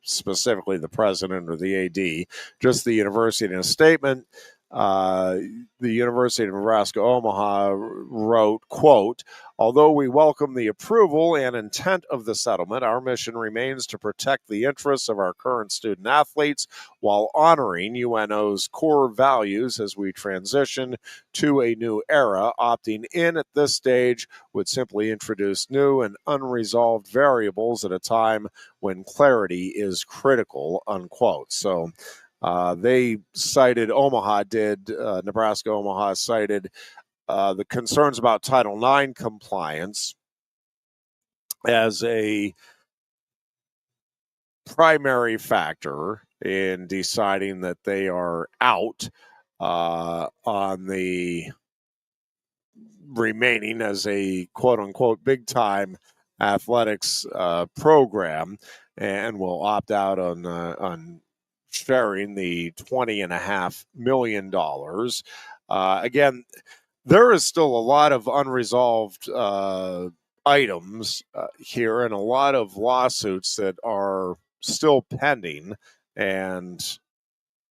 specifically the president or the AD, just the university. In a statement, the University of Nebraska Omaha wrote, quote, "Although we welcome the approval and intent of the settlement, our mission remains to protect the interests of our current student athletes while honoring UNO's core values as we transition to a new era. Opting in at this stage would simply introduce new and unresolved variables at a time when clarity is critical," unquote. So they cited, Nebraska Omaha cited the concerns about Title IX compliance as a primary factor in deciding that they are out on the remaining as a quote-unquote big-time athletics program, and will opt out on sharing the $20.5 million. Again, there is still a lot of unresolved items here and a lot of lawsuits that are still pending. And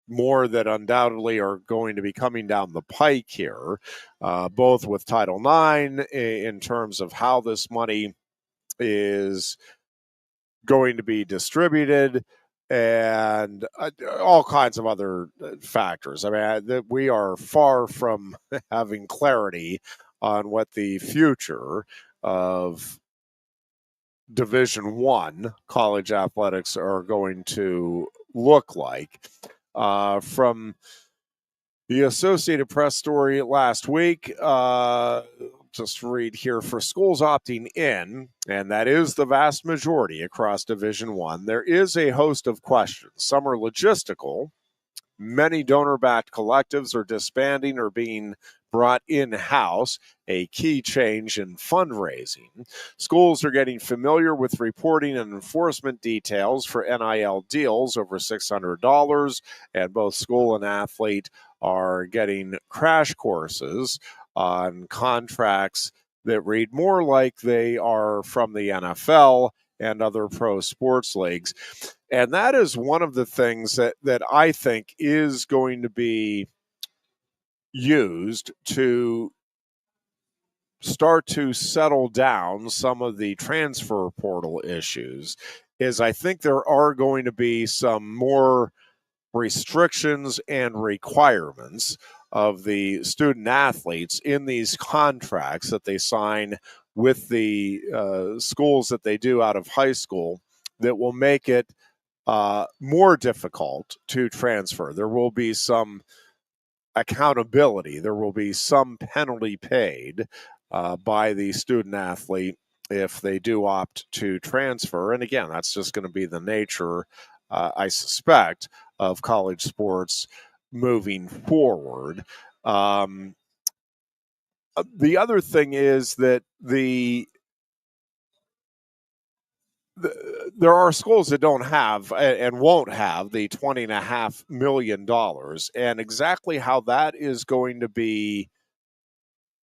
more that undoubtedly are going to be coming down the pike here, both with Title IX in terms of how this money is going to be distributed, and all kinds of other factors. I mean, we are far from having clarity on what the future of Division I college athletics are going to look like. From the Associated Press story last week, just read here, for schools opting in, and that is the vast majority across Division I, there is a host of questions. Some are logistical. Many donor-backed collectives are disbanding or being brought in-house, a key change in fundraising. Schools are getting familiar with reporting and enforcement details for NIL deals over $600, and both school and athlete are getting crash courses on contracts that read more like they are from the NFL and other pro sports leagues. And that is one of the things that I think is going to be used to start to settle down some of the transfer portal issues. Is I think there are going to be some more restrictions and requirements of the student athletes in these contracts that they sign with the schools that they do out of high school that will make it more difficult to transfer. There will be some accountability. There will be some penalty paid by the student athlete if they do opt to transfer. And again, that's just going to be the nature, I suspect, of college sports moving forward. The other thing is that there are schools that don't have and won't have the $20.5 million, and exactly how that is going to be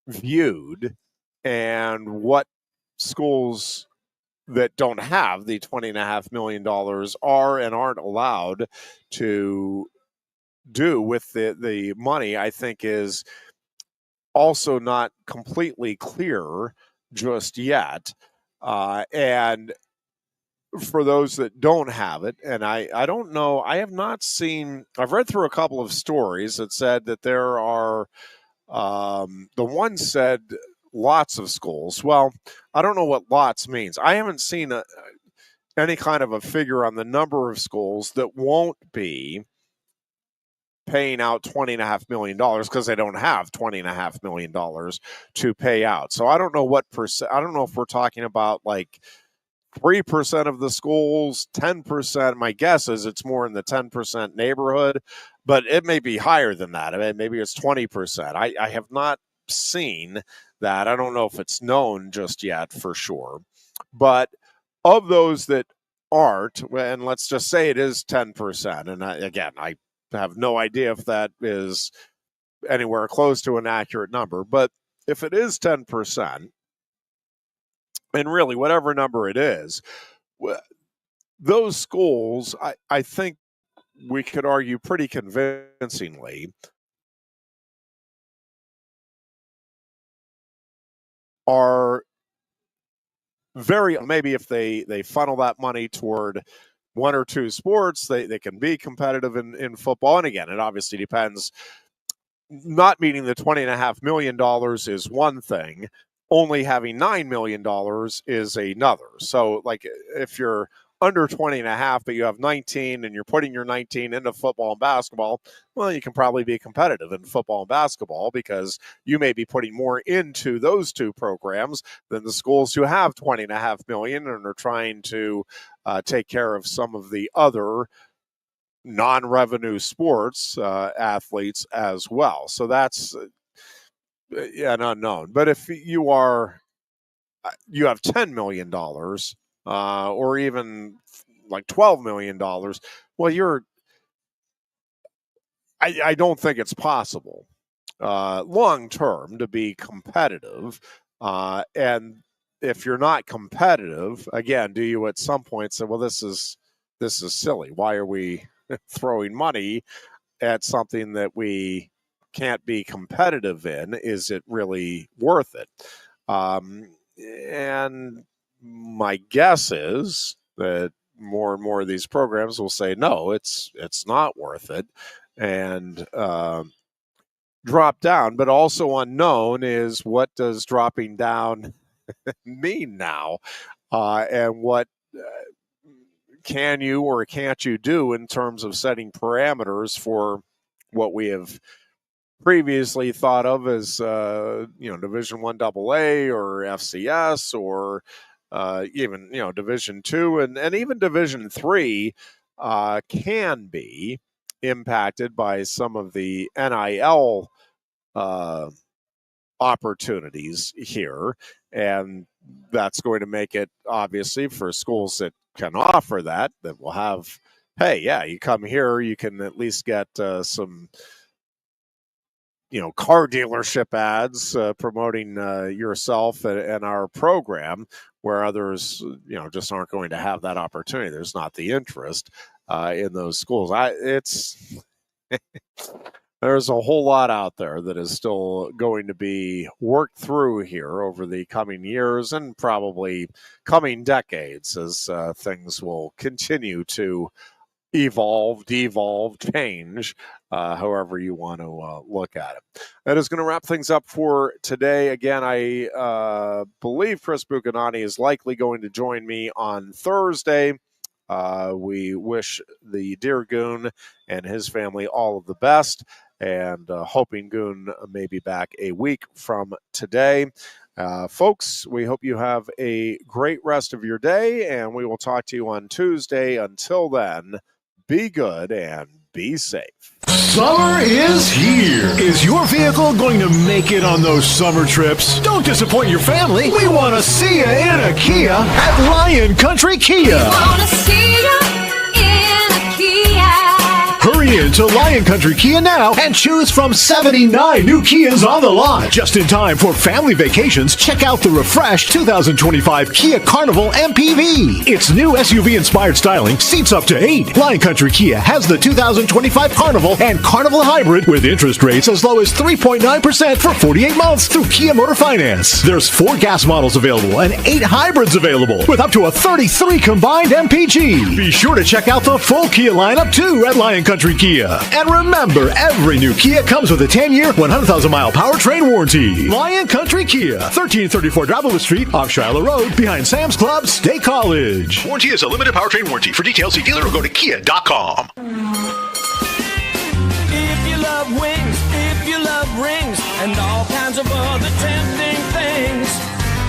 viewed and what schools that don't have the $20.5 million are and aren't allowed to do with the money, I think is also not completely clear just yet. And for those that don't have it, and I don't know, I have not seen, I've read through a couple of stories that said that there are, the one said lots of schools. Well, I don't know what lots means. I haven't seen any kind of a figure on the number of schools that won't be paying out $20.5 million because they don't have $20.5 million to pay out. So I don't know what percent, I don't know if we're talking about like 3% of the schools, 10%. My guess is it's more in the 10% neighborhood, but it may be higher than that. I mean, maybe it's 20%. I have not seen that. I don't know if it's known just yet for sure. But of those that aren't, and let's just say it is 10%, and I have no idea if that is anywhere close to an accurate number, but if it is 10%, and really whatever number it is, those schools, I think we could argue pretty convincingly, are very, maybe if they funnel that money toward one or two sports, they can be competitive in football. And again, it obviously depends. Not meeting the $20.5 million is one thing. Only having $9 million is another. So like if you're under 20.5, but you have 19 and you're putting your 19 into football and basketball, well, you can probably be competitive in football and basketball because you may be putting more into those two programs than the schools who have 20.5 million and are trying to take care of some of the other non-revenue sports athletes as well. So that's an unknown. But if you have $10 million or even like $12 million, well, I don't think it's possible long term to be competitive. And if you're not competitive, again, do you at some point say, well, this is silly. Why are we throwing money at something that we can't be competitive in, is it really worth it? And my guess is that more and more of these programs will say, no, it's not worth it, and drop down. But also unknown is, what does dropping down mean now? And what can you or can't you do in terms of setting parameters for what we have previously thought of as Division I AA or FCS, or even Division II and even Division III can be impacted by some of the NIL opportunities here, and that's going to make it, obviously, for schools that can offer that will have, hey, yeah, you come here, you can at least get some car dealership ads promoting yourself and our program, where others just aren't going to have that opportunity. There's not the interest in those schools. There's a whole lot out there that is still going to be worked through here over the coming years and probably coming decades, as things will continue to evolve, devolve, change, however you want to look at it. That is going to wrap things up for today. Again, I believe Chris Buchanani is likely going to join me on Thursday. We wish the dear Goon and his family all of the best, and hoping Goon may be back a week from today. Folks, we hope you have a great rest of your day, and we will talk to you on Tuesday. Until then, be good and be safe. Summer is here. Is your vehicle going to make it on those summer trips? Don't disappoint your family. We want to see you in a Kia at Lion Country Kia. Wanna see you in a Kia. Hurry in to Lion Country Kia now and choose from 79 new Kias on the lot. Just in time for family vacations, check out the refreshed 2025 Kia Carnival MPV. Its new SUV-inspired styling, seats up to 8. Lion Country Kia has the 2025 Carnival and Carnival Hybrid with interest rates as low as 3.9% for 48 months through Kia Motor Finance. There's 4 gas models available and 8 hybrids available with up to a 33 combined MPG. Be sure to check out the full Kia lineup too at Lion Country Kia. And remember, every new Kia comes with a 10-year, 100,000-mile powertrain warranty. Lion Country Kia, 1334 Dravilla Street, off Shiloh Road, behind Sam's Club, State College. Warranty is a limited powertrain warranty. For details, see dealer or go to kia.com. If you love wings, if you love rings, and all kinds of other tempting things,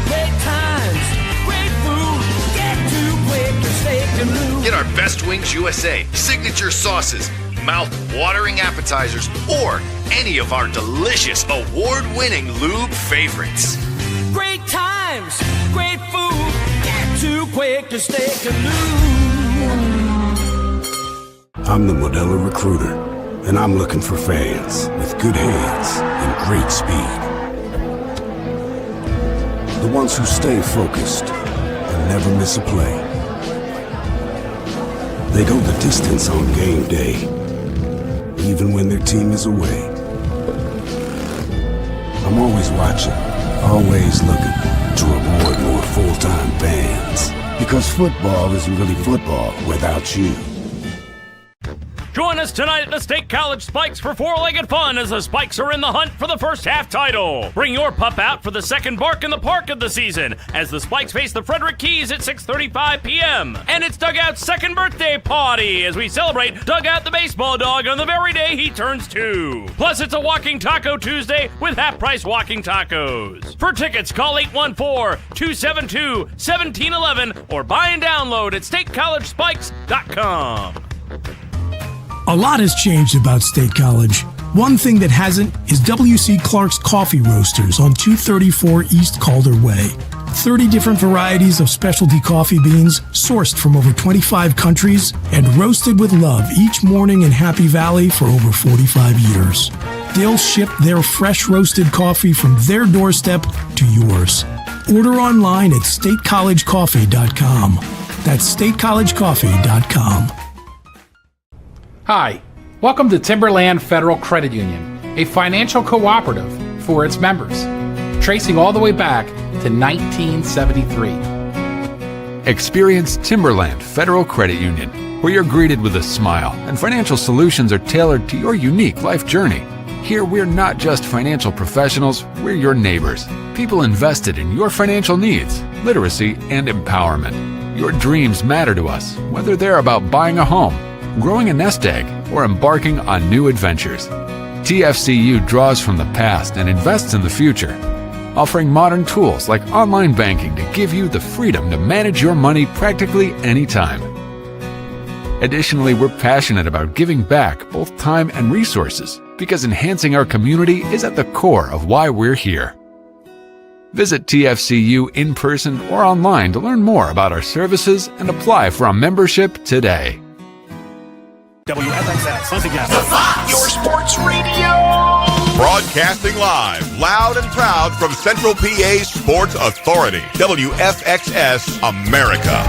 great times, great food, get to Quaker Steak Lube. Get our Best Wings USA signature sauces, mouth-watering appetizers, or any of our delicious award-winning lube favorites. Great times, great food, get to Quaker Steak Lube. I'm the Modelo Recruiter, and I'm looking for fans with good hands and great speed. The ones who stay focused and never miss a play. They go the distance on game day, even when their team is away. I'm always watching, always looking to reward more full-time fans. Because football isn't really football without you. Join us tonight at the State College Spikes for four-legged fun as the Spikes are in the hunt for the first half title. Bring your pup out for the second bark in the park of the season as the Spikes face the Frederick Keys at 6:35 p.m. And it's Dugout's second birthday party as we celebrate Dugout the baseball dog on the very day he turns 2. Plus, it's a Walking Taco Tuesday with half-price walking tacos. For tickets, call 814-272-1711 or buy and download at statecollegespikes.com. A lot has changed about State College. One thing that hasn't is W.C. Clark's Coffee Roasters on 234 East Calder Way. 30 different varieties of specialty coffee beans sourced from over 25 countries and roasted with love each morning in Happy Valley for over 45 years. They'll ship their fresh roasted coffee from their doorstep to yours. Order online at statecollegecoffee.com. That's statecollegecoffee.com. Hi, Welcome to Timberland Federal Credit Union, a financial cooperative for its members, tracing all the way back to 1973. Experience Timberland Federal Credit Union, where you're greeted with a smile and financial solutions are tailored to your unique life journey. Here, we're not just financial professionals, we're your neighbors, people invested in your financial needs, literacy, and empowerment. Your dreams matter to us, whether they're about buying a home, growing a nest egg, or embarking on new adventures. TFCU draws from the past and invests in the future, offering modern tools like online banking to give you the freedom to manage your money practically anytime. Additionally, we're passionate about giving back both time and resources because enhancing our community is at the core of why we're here. Visit TFCU in person or online to learn more about our services and apply for a membership today. WFXS, once again. Your sports radio. Broadcasting live, loud and proud from Central PA's Sports Authority. WFXS America.